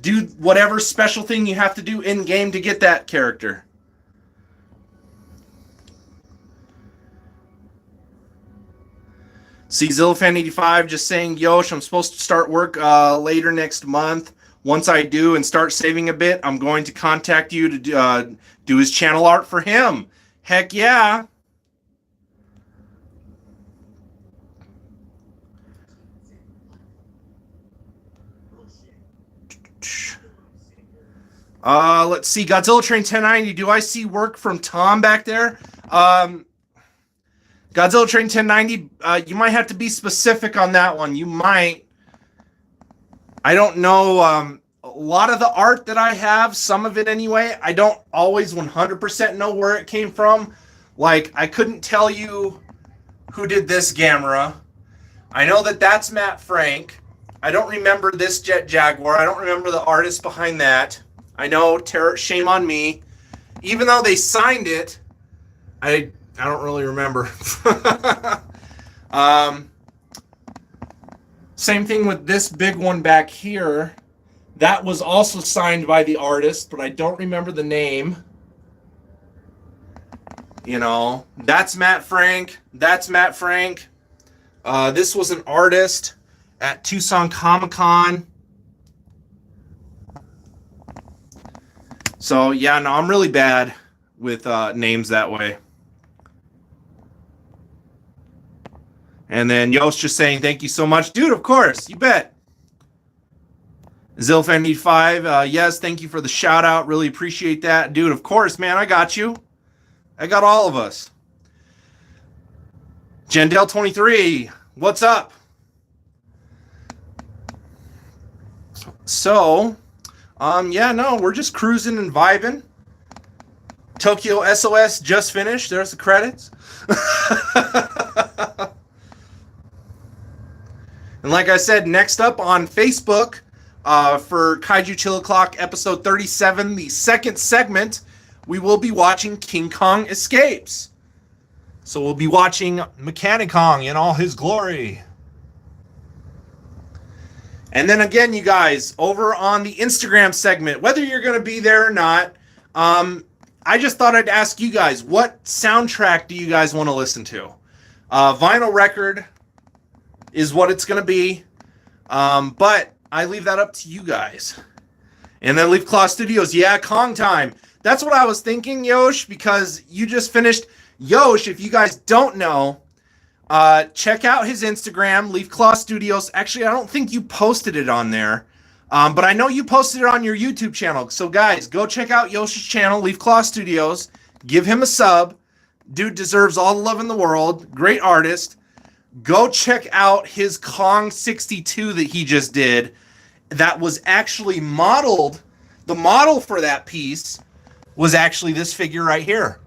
Do whatever special thing you have to do in-game to get that character. See, Zillafan85 just saying, Yosh, I'm supposed to start work later next month. Once I do and start saving a bit, I'm going to contact you to do his channel art for him. Heck yeah. Let's see, Godzilla Train 1090. Do I see work from Tom back there? Godzilla Train 1090, you might have to be specific on that one. You might. I don't know. A lot of the art that I have, some of it anyway, I don't always 100% know where it came from. Like, I couldn't tell you who did this Gamera. I know that that's Matt Frank. I don't remember this Jet Jaguar. I don't remember the artist behind that. I know, shame on me. Even though they signed it, I don't really remember. Same thing with this big one back here. That was also signed by the artist, but I don't remember the name. You know, that's Matt Frank. That's Matt Frank. This was an artist at Tucson Comic-Con. So, yeah, no, I'm really bad with names that way. And then Yosh just saying, thank you so much. Dude, of course, you bet. Zillafan85, yes, thank you for the shout out. Really appreciate that. Dude, of course, man, I got you. I got all of us. Jendel23, what's up? So, yeah, no, we're just cruising and vibing. Tokyo SOS just finished. There's the credits. And like I said, next up on Facebook for Kaiju Chill O'Clock episode 37, the second segment, we will be watching King Kong Escapes. So we'll be watching Mechanicong in all his glory. And then again, you guys, over on the Instagram segment, whether you're going to be there or not, I just thought I'd ask you guys, what soundtrack do you guys want to listen to? Vinyl record is what it's going to be. But I leave that up to you guys. And then Leaf Claw Studios, yeah, Kong time. That's what I was thinking, Yosh, because you just finished. Yosh, if you guys don't know, check out his Instagram, Leaf Claw Studios. Actually, I don't think you posted it on there. But I know you posted it on your YouTube channel. So guys, go check out Yosh's channel, Leaf Claw Studios. Give him a sub. Dude deserves all the love in the world. Great artist. Go check out his Kong 62 that he just did. That was actually modeled. The model for that piece was actually this figure right here.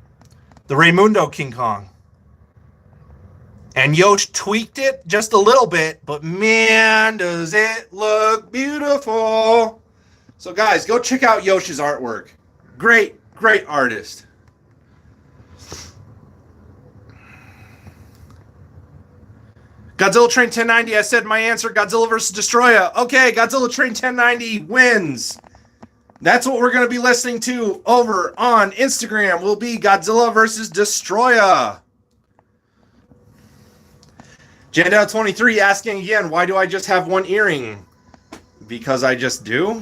The Raymundo King Kong. And Yosh tweaked it just a little bit, but man, does it look beautiful. So guys, go check out Yosh's artwork. Great, great artist. Godzilla Train 1090, I said my answer, Godzilla vs. Destroyer. Okay, Godzilla Train 1090 wins. That's what we're going to be listening to over on Instagram. Will be Godzilla vs. Destroyer. Jandow23 asking again, why do I just have one earring? Because I just do?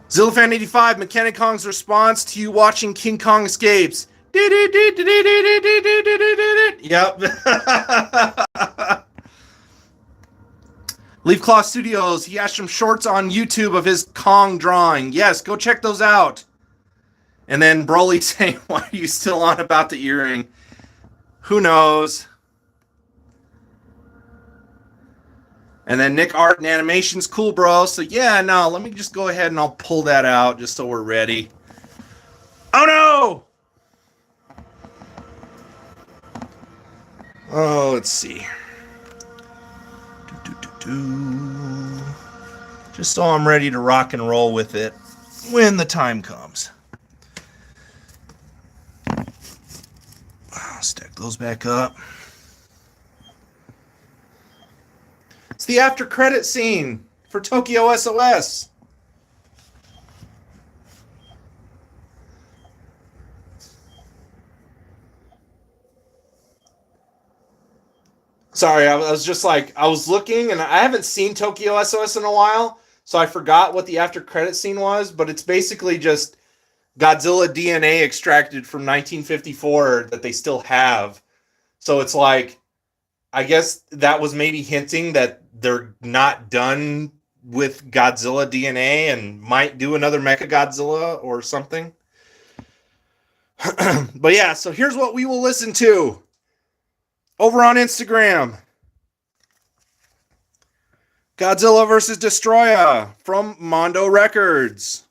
Zillafan85, Mechanic Kong's response to you watching King Kong Escapes. Yep. Leaf Claw Studios, he has some shorts on YouTube of his Kong drawing. Yes, go check those out. And then Broly saying, why are you still on about the earring? Who knows? And then Nick Art and Animation's cool, bro. So yeah, no, let me just go ahead and I'll pull that out just so we're ready. Oh no! Oh, let's see. Just so I'm ready to rock and roll with it when the time comes. Stack those back up. It's the after credit scene for Tokyo SOS. Sorry, I was just like, I was looking and I haven't seen Tokyo SOS in a while, so I forgot what the after credit scene was, but it's basically just Godzilla DNA extracted from 1954 that they still have. So it's like, I guess that was maybe hinting that they're not done with Godzilla DNA and might do another Mechagodzilla or something. But yeah, so here's what we will listen to over on Instagram. Godzilla vs. Destroyer from Mondo Records.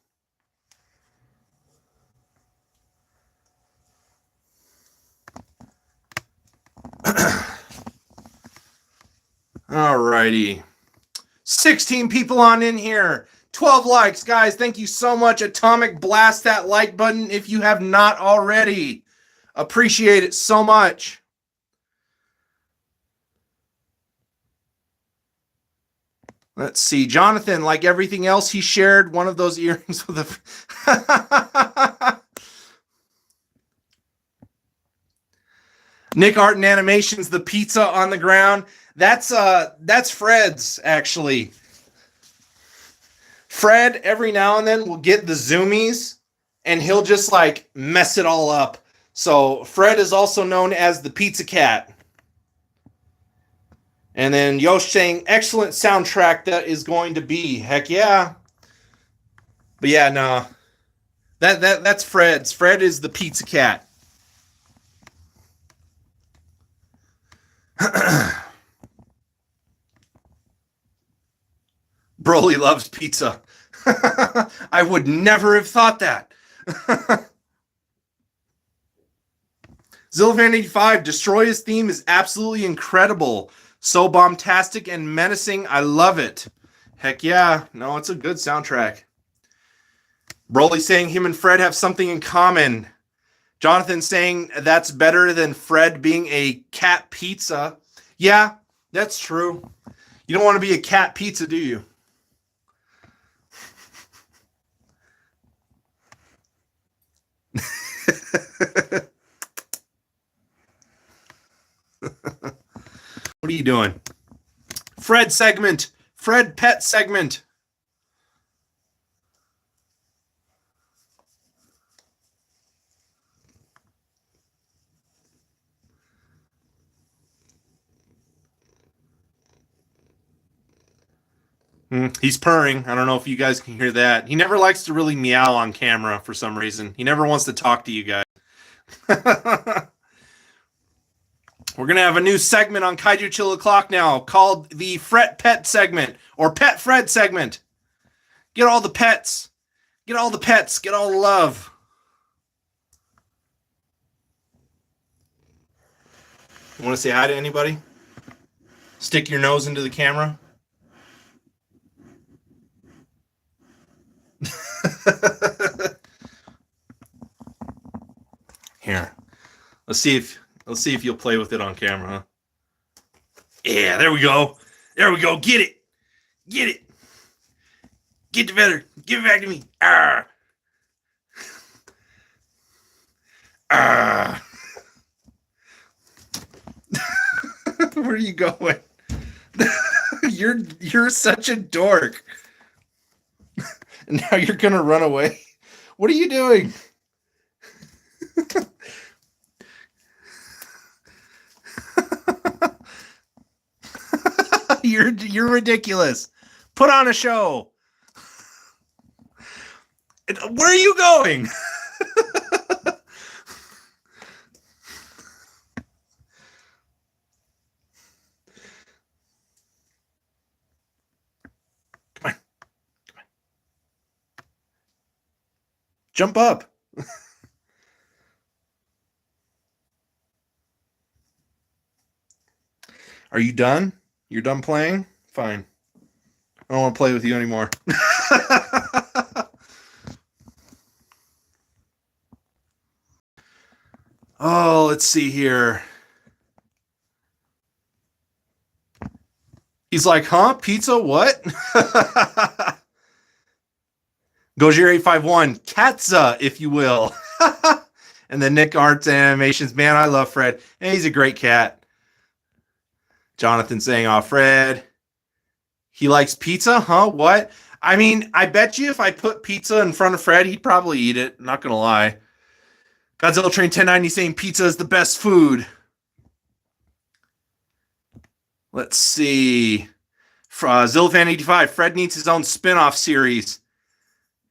Alrighty. 16 people on in here. 12 likes, guys. Thank you so much. Atomic blast that like button if you have not already. Appreciate it so much. Let's see. Jonathan, like everything else, he shared one of those earrings with a... Nick Art and Animations, the pizza on the ground. That's Fred's, actually. Fred, every now and then, will get the zoomies, and he'll just, like, mess it all up. So, Fred is also known as the Pizza Cat. And then Yosh saying, excellent soundtrack that is going to be. Heck yeah. But yeah, no. That's Fred's. Fred is the pizza cat. Broly loves pizza. I would never have thought that. Zillifan85, Destroyer's theme is absolutely incredible. So bombastic and menacing. I love it. Heck yeah. No, it's a good soundtrack. Broly saying him and Fred have something in common. Jonathan saying that's better than Fred being a cat pizza. Yeah, that's true. You don't want to be a cat pizza, do you? What are you doing? Fred segment. Fred pet segment. He's purring. I don't know if you guys can hear that. He never likes to really meow on camera for some reason. He never wants to talk to you guys. We're going to have a new segment on Kaiju Chill O'Clock now called the Fret Pet segment or Pet Fred segment. Get all the pets. Get all the pets. Get all the love. You want to say hi to anybody? Stick your nose into the camera. Here. Let's see if you'll play with it on camera, huh? Yeah, there we go. There we go. Get it. Get it. Get the feather. Give it back to me. Ah. Ah. Where are you going? You're such a dork. And now you're gonna run away. What are you doing? You're ridiculous. Put on a show. Where are you going? Come on. Jump up. Are you done? You're done playing? Fine. I don't want to play with you anymore. Oh, let's see here. He's like, huh? Pizza? What? Gojir851, Katza, if you will. And then Nick Arts Animations. Man, I love Fred. And he's a great cat. Jonathan saying, oh, Fred, he likes pizza? Huh? What? I mean, I bet you if I put pizza in front of Fred, he'd probably eat it. Not going to lie. Godzilla Train 1090 saying pizza is the best food. Let's see. Zillifan85, Fred needs his own spin-off series.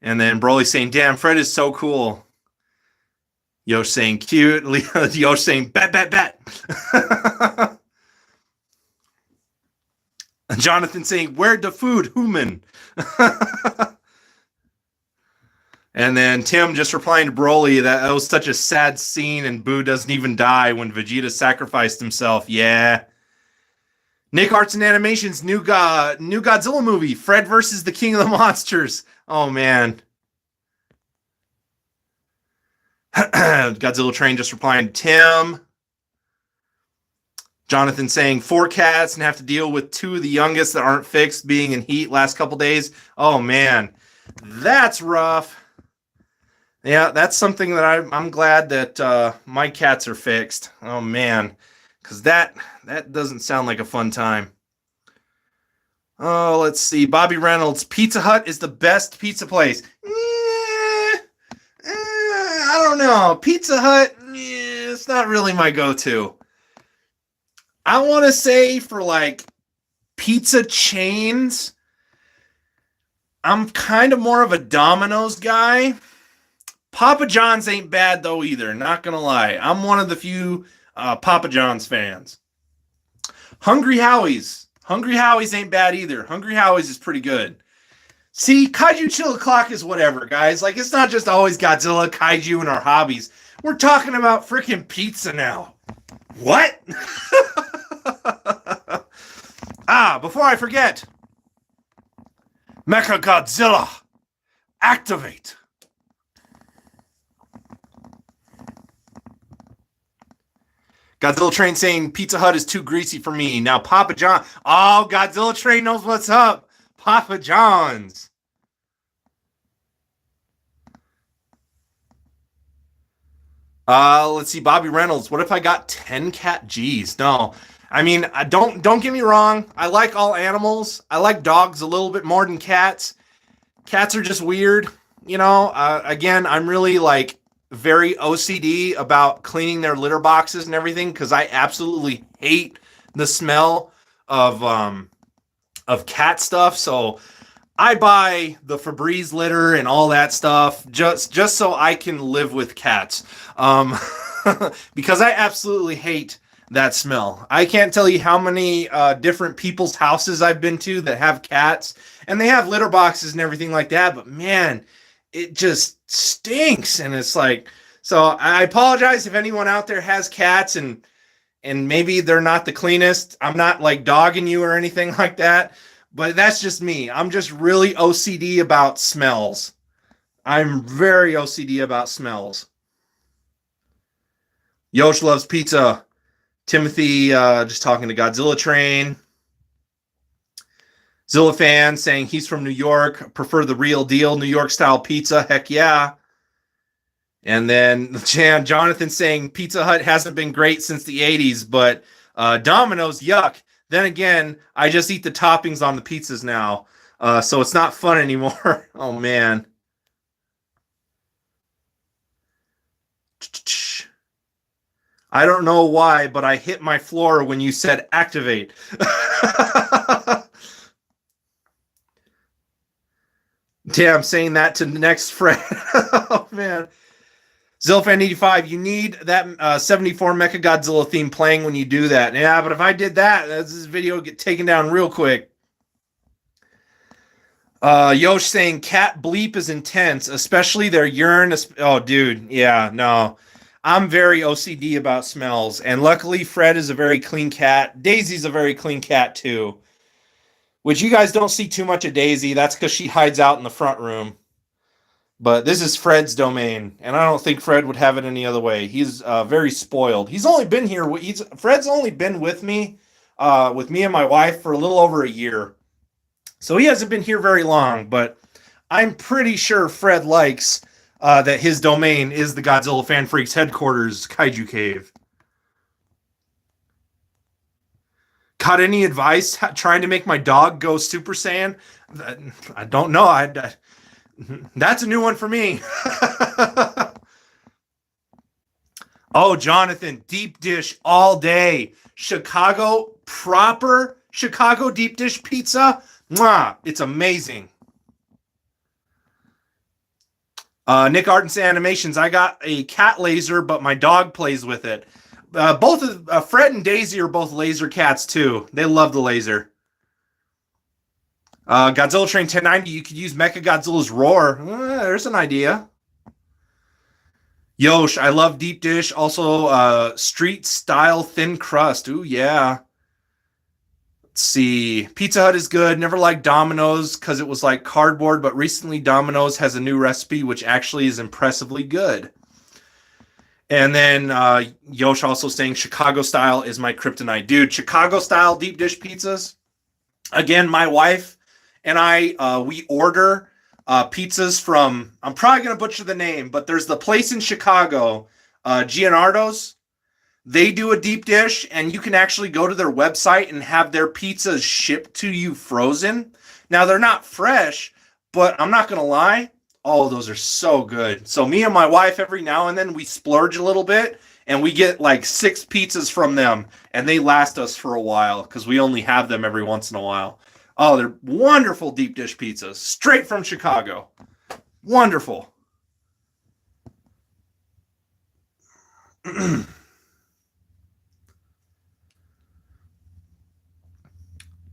And then Broly saying, damn, Fred is so cool. Yosh saying cute. Yosh saying bet, bet, bet. Jonathan saying, where the food, human? And then Tim just replying to Broly that was such a sad scene and Boo doesn't even die when Vegeta sacrificed himself. Yeah. Nick Arts and Animations, new Godzilla movie, Fred versus the King of the Monsters. Oh, man. Godzilla Train just replying to Tim. Jonathan saying 4 cats and have to deal with 2 of the youngest that aren't fixed being in heat last couple days. Oh, man. That's rough. Yeah, that's something that I'm glad that my cats are fixed. Oh, man. Because that doesn't sound like a fun time. Oh, let's see. Bobby Reynolds, Pizza Hut is the best pizza place. I don't know. Pizza Hut, it's not really my go-to. I want to say for like pizza chains, I'm kind of more of a Domino's guy. Papa John's ain't bad though either. Not gonna lie, I'm one of the few Papa John's fans. Hungry Howie's. Hungry Howie's ain't bad either. Hungry Howie's is pretty good. See, Kaiju Chill O'Clock is whatever, guys. Like, it's not just always Godzilla, Kaiju, and our hobbies. We're talking about freaking pizza now. What? Before I forget, Mecha Godzilla, activate. Godzilla Train saying Pizza Hut is too greasy for me. Now Papa John. Oh, Godzilla Train knows what's up. Papa John's. Let's see. Bobby Reynolds. What if I got 10 cat G's? No. I mean, don't get me wrong. I like all animals. I like dogs a little bit more than cats. Cats are just weird. You know, again, I'm really like very OCD about cleaning their litter boxes and everything because I absolutely hate the smell of cat stuff. So I buy the Febreze litter and all that stuff just so I can live with cats. Because I absolutely hate that smell. I can't tell you how many different people's houses I've been to that have cats and they have litter boxes and everything like that. But man, it just stinks. And it's like, so I apologize if anyone out there has cats and maybe they're not the cleanest. I'm not like dogging you or anything like that, but that's just me. I'm just really OCD about smells. I'm very OCD about smells. Yosh loves pizza. Timothy, just talking to Godzilla Train. Zilla fan saying he's from New York, prefer the real deal, New York style pizza. Heck yeah. And then Jonathan saying Pizza Hut hasn't been great since the 80s, but Domino's, yuck. Then again, I just eat the toppings on the pizzas now, so it's not fun anymore. Oh, man. I don't know why, but I hit my floor when you said activate. Damn, saying that to the next friend. Oh, man. Zilfan85, you need that 74 Mechagodzilla theme playing when you do that. Yeah, but if I did that, this video would get taken down real quick. Yosh saying cat bleep is intense, especially their urine. Oh, dude. Yeah, no. I'm very OCD about smells. And luckily, Fred is a very clean cat. Daisy's a very clean cat, too. Which you guys don't see too much of Daisy. That's because she hides out in the front room. But this is Fred's domain, and I don't think Fred would have it any other way. He's very spoiled. He's only been here. Fred's only been with me and my wife for a little over a year. So he hasn't been here very long, but I'm pretty sure Fred likes that his domain is the Godzilla Fan Freaks headquarters, Kaiju Cave. Got any advice trying to make my dog go Super Saiyan? I don't know. That's a new one for me. Oh, Jonathan, deep dish all day. Proper Chicago deep dish pizza. Mwah, it's amazing. Nick Artens Animations. I got a cat laser, but my dog plays with it. Both of Fred and Daisy are both laser cats too. They love the laser. Godzilla Train 1090. You could use Mechagodzilla's roar. There's an idea. Yosh, I love deep dish. Also, street style thin crust. Ooh yeah. Let's see. Pizza Hut is good. Never liked Domino's because it was like cardboard, but recently Domino's has a new recipe which actually is impressively good. And then Yosh also saying Chicago style is my kryptonite. Dude, Chicago style deep dish pizzas. Again, my wife and I, we order pizzas from, I'm probably going to butcher the name, but there's the place in Chicago, Gianardo's. They do a deep dish, and you can actually go to their website and have their pizzas shipped to you frozen. Now, they're not fresh, but I'm not going to lie. Oh, those are so good. So me and my wife, every now and then, we splurge a little bit, and we get like 6 pizzas from them, and they last us for a while because we only have them every once in a while. Oh, they're wonderful deep dish pizzas, straight from Chicago. Wonderful.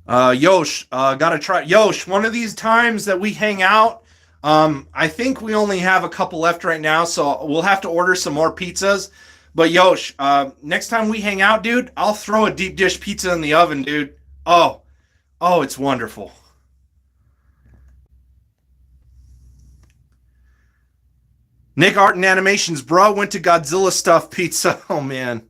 Yosh, gotta try. Yosh, one of these times that we hang out, I think we only have a couple left right now, so we'll have to order some more pizzas. But Yosh, next time we hang out, dude, I'll throw a deep dish pizza in the oven, dude. Oh, it's wonderful. Nick Art and Animations, bro, went to Godzilla Stuff Pizza. Oh, man.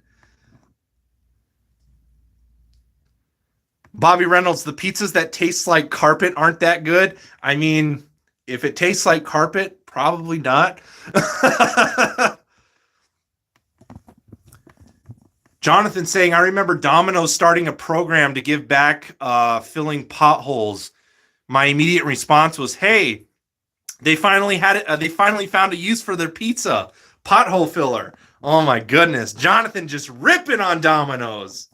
Bobby Reynolds, the pizzas that taste like carpet aren't that good. I mean, if it tastes like carpet, probably not. Jonathan saying, I remember Domino's starting a program to give back filling potholes. My immediate response was, hey, they finally had it. They finally found a use for their pizza. Pothole filler. Oh my goodness. Jonathan just ripping on Domino's.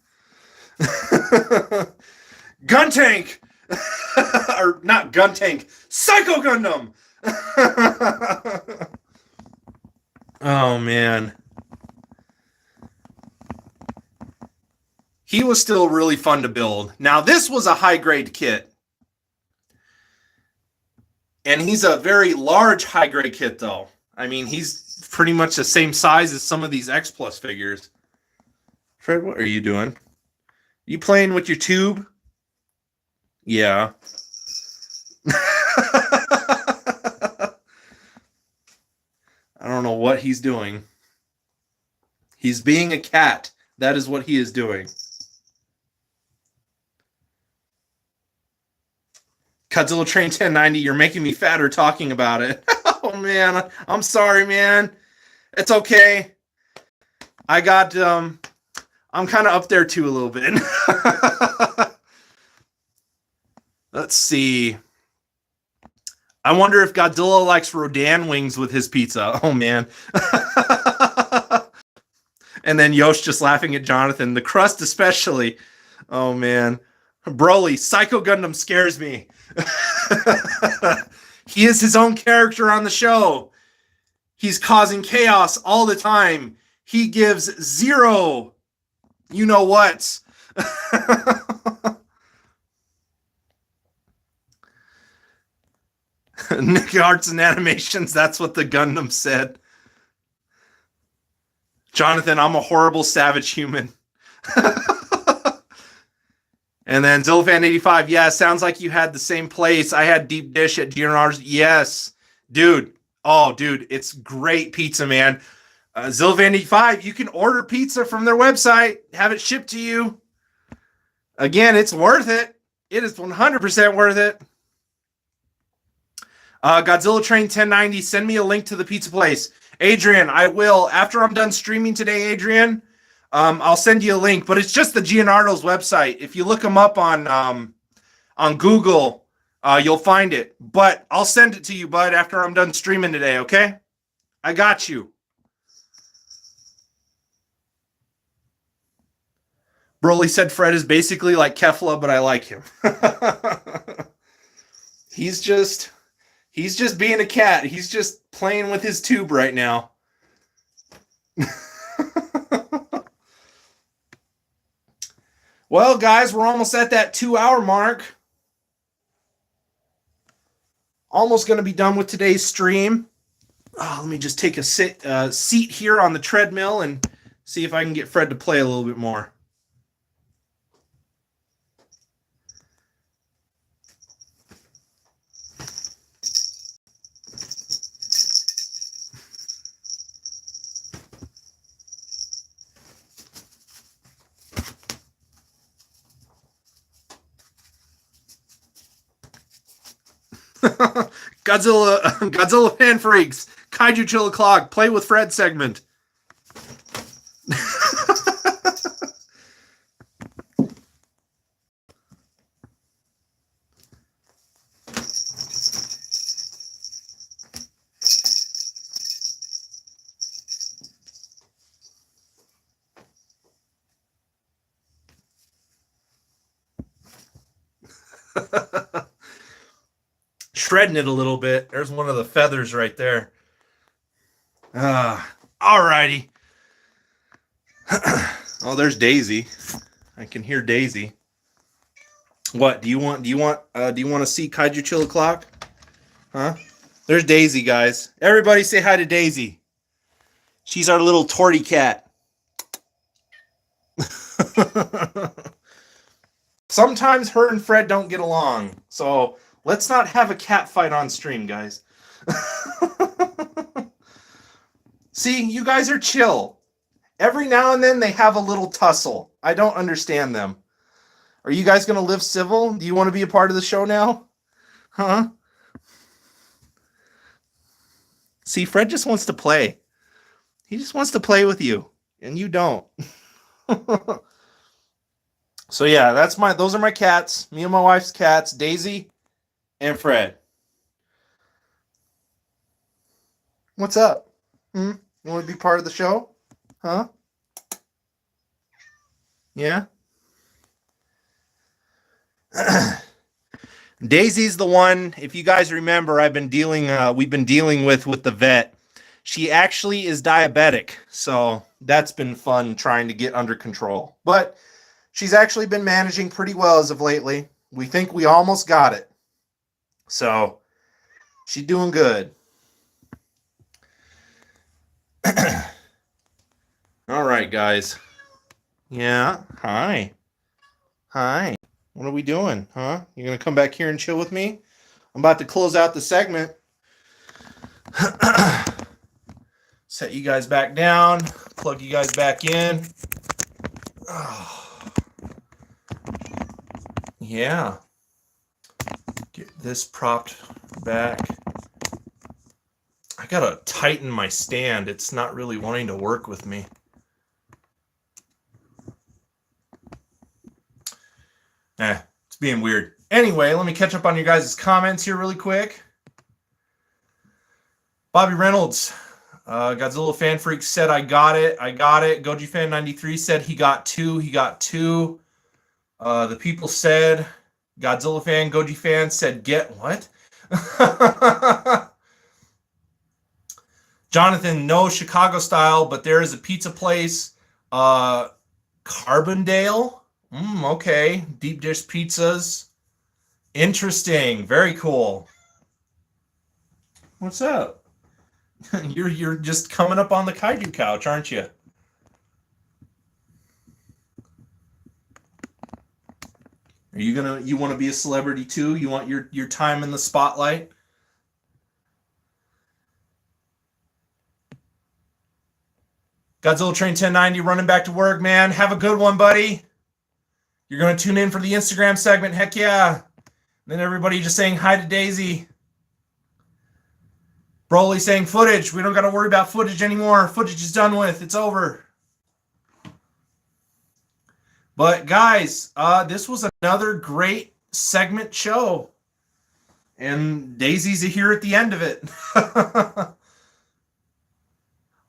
Gun Tank. Or not Gun Tank. Psycho Gundam. Oh man. He was still really fun to build. Now this was a high grade kit. And he's a very large high grade kit though. I mean, he's pretty much the same size as some of these X Plus figures. Fred, what are you doing? You playing with your tube? Yeah. I don't know what he's doing. He's being a cat. That is what he is doing. Godzilla Train 1090, you're making me fatter talking about it. Oh, man. I'm sorry, man. It's okay. I got, I'm kind of up there, too, a little bit. Let's see. I wonder if Godzilla likes Rodan wings with his pizza. Oh, man. And then Yosh just laughing at Jonathan. The crust especially. Oh, man. Broly, Psycho Gundam scares me. He is his own character on the show. He's causing chaos all the time. He gives zero you know what. Nick Arts and Animations, that's what the Gundam said. Jonathan, I'm a horrible savage human. And then Zillfan85, yeah, sounds like you had the same place. I had deep dish at GNR's. Yes, dude. Oh, dude, it's great pizza, man. Zillfan85, you can order pizza from their website, have it shipped to you. Again, it's worth it. It is 100% worth it. Godzilla Train 1090, send me a link to the pizza place. Adrian, I will. After I'm done streaming today, Adrian, I'll send you a link, but it's just the Gianardo's website. If you look them up on Google, you'll find it. But I'll send it to you, bud, after I'm done streaming today, okay? I got you. Broly said Fred is basically like Kefla, but I like him. He's just being a cat. He's just playing with his tube right now. Well, guys, we're almost at that 2-hour mark. Almost going to be done with today's stream. Let me just take a seat here on the treadmill and see if I can get Fred to play a little bit more. Godzilla fan freaks. Kaiju chill o'clock. Play with Fred segment. Shredding it a little bit. There's one of the feathers right there. Alrighty. Oh, there's Daisy. I can hear Daisy. What do you want? Do you want to see Kaiju Chill O'Clock? Huh? There's Daisy, guys. Everybody say hi to Daisy. She's our little torty cat. Sometimes her and Fred don't get along, so let's not have a cat fight on stream, guys. See, you guys are chill. Every now and then they have a little tussle. I don't understand them. Are you guys going to live civil? Do you want to be a part of the show now? Huh? See, Fred just wants to play. He just wants to play with you, and you don't. So yeah, those are my cats. Me and my wife's cats, Daisy and Fred. What's up? You want to be part of the show? Huh? Yeah? Daisy's the one, if you guys remember, we've been dealing with the vet. She actually is diabetic, so that's been fun trying to get under control. But she's actually been managing pretty well as of lately. We think we almost got it. So she's doing good. All right, guys. Yeah. Hi. Hi. What are we doing, huh? You're going to come back here and chill with me? I'm about to close out the segment. Set you guys back down. Plug you guys back in. Oh. Yeah. Get this propped back. I got to tighten my stand. It's not really wanting to work with me. It's being weird. Anyway, let me catch up on your guys' comments here really quick. Bobby Reynolds, Godzilla Fan Freak said, I got it. Goji Fan 93 said he got two. The people said, Godzilla Fan, Goji Fan said, get what? Jonathan, no Chicago style, but there is a pizza place. Carbondale. Okay. Deep dish pizzas. Interesting. Very cool. What's up? You're just coming up on the Kaiju couch, aren't you? You want to be a celebrity too? You want your time in the spotlight? Godzilla Train 1090 running back to work, man. Have a good one, buddy. You're going to tune in for the Instagram segment. Heck yeah. Then everybody just saying hi to Daisy. Broly saying footage. We don't got to worry about footage anymore. Footage is done with. It's over. But guys, this was another great segment show. And Daisy's here at the end of it.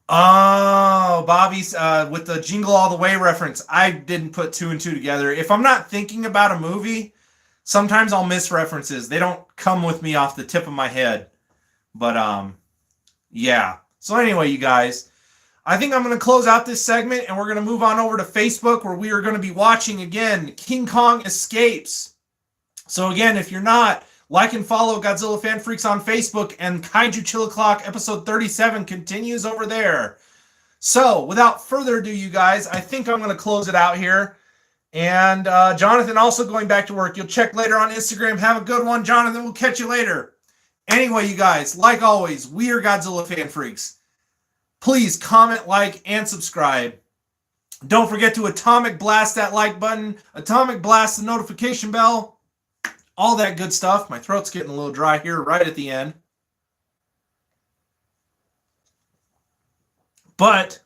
Oh, Bobby's with the Jingle All the Way reference. I didn't put two and two together. If I'm not thinking about a movie, sometimes I'll miss references. They don't come with me off the tip of my head. But yeah. So anyway, you guys, I think I'm going to close out this segment and we're going to move on over to Facebook where we are going to be watching again King Kong Escapes. So again, if you're not, like and follow Godzilla Fan Freaks on Facebook, and Kaiju Chill O'Clock episode 37 continues over there. So, without further ado, you guys, I think I'm going to close it out here. And Jonathan also going back to work. You'll check later on Instagram. Have a good one, Jonathan. We'll catch you later. Anyway, you guys, like always, we are Godzilla Fan Freaks. Please comment, like, and subscribe. Don't forget to atomic blast that like button, atomic blast the notification bell. All that good stuff. My throat's getting a little dry here right at the end. But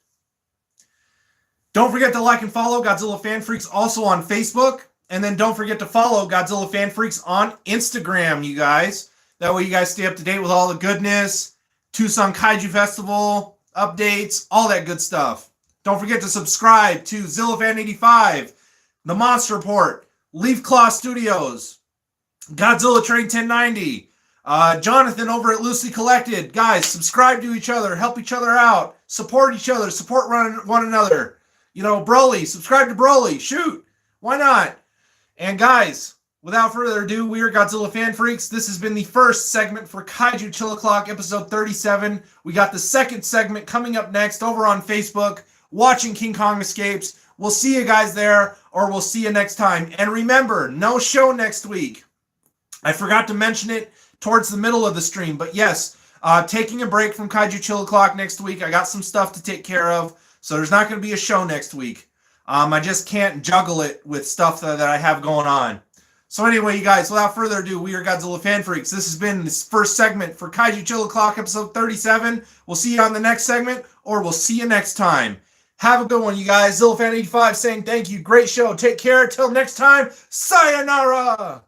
don't forget to like and follow Godzilla Fan Freaks also on Facebook. And then don't forget to follow Godzilla Fan Freaks on Instagram, you guys. That way you guys stay up to date with all the goodness, Tucson Kaiju Festival updates, all that good stuff. Don't forget to subscribe to ZillaFan85, The Monster Report, Leaf Claw Studios, Godzilla Train 1090. Jonathan over at Loosely Collected. Guys, subscribe to each other, help each other out, support each other, support one another. You know, Broly, subscribe to Broly. Shoot, why not? And guys, without further ado, we are Godzilla Fan Freaks. This has been the first segment for Kaiju Chill O'Clock, episode 37. We got the second segment coming up next over on Facebook, watching King Kong Escapes. We'll see you guys there, or we'll see you next time. And remember, no show next week. I forgot to mention it towards the middle of the stream, but yes, taking a break from Kaiju Chill O'Clock next week. I got some stuff to take care of, so there's not going to be a show next week. I just can't juggle it with stuff that I have going on. So anyway, you guys, without further ado, we are Godzilla Fan Freaks. This has been this first segment for Kaiju Chill O'Clock, episode 37. We'll see you on the next segment, or we'll see you next time. Have a good one, you guys. ZillaFan85 saying thank you. Great show. Take care. Till next time. Sayonara.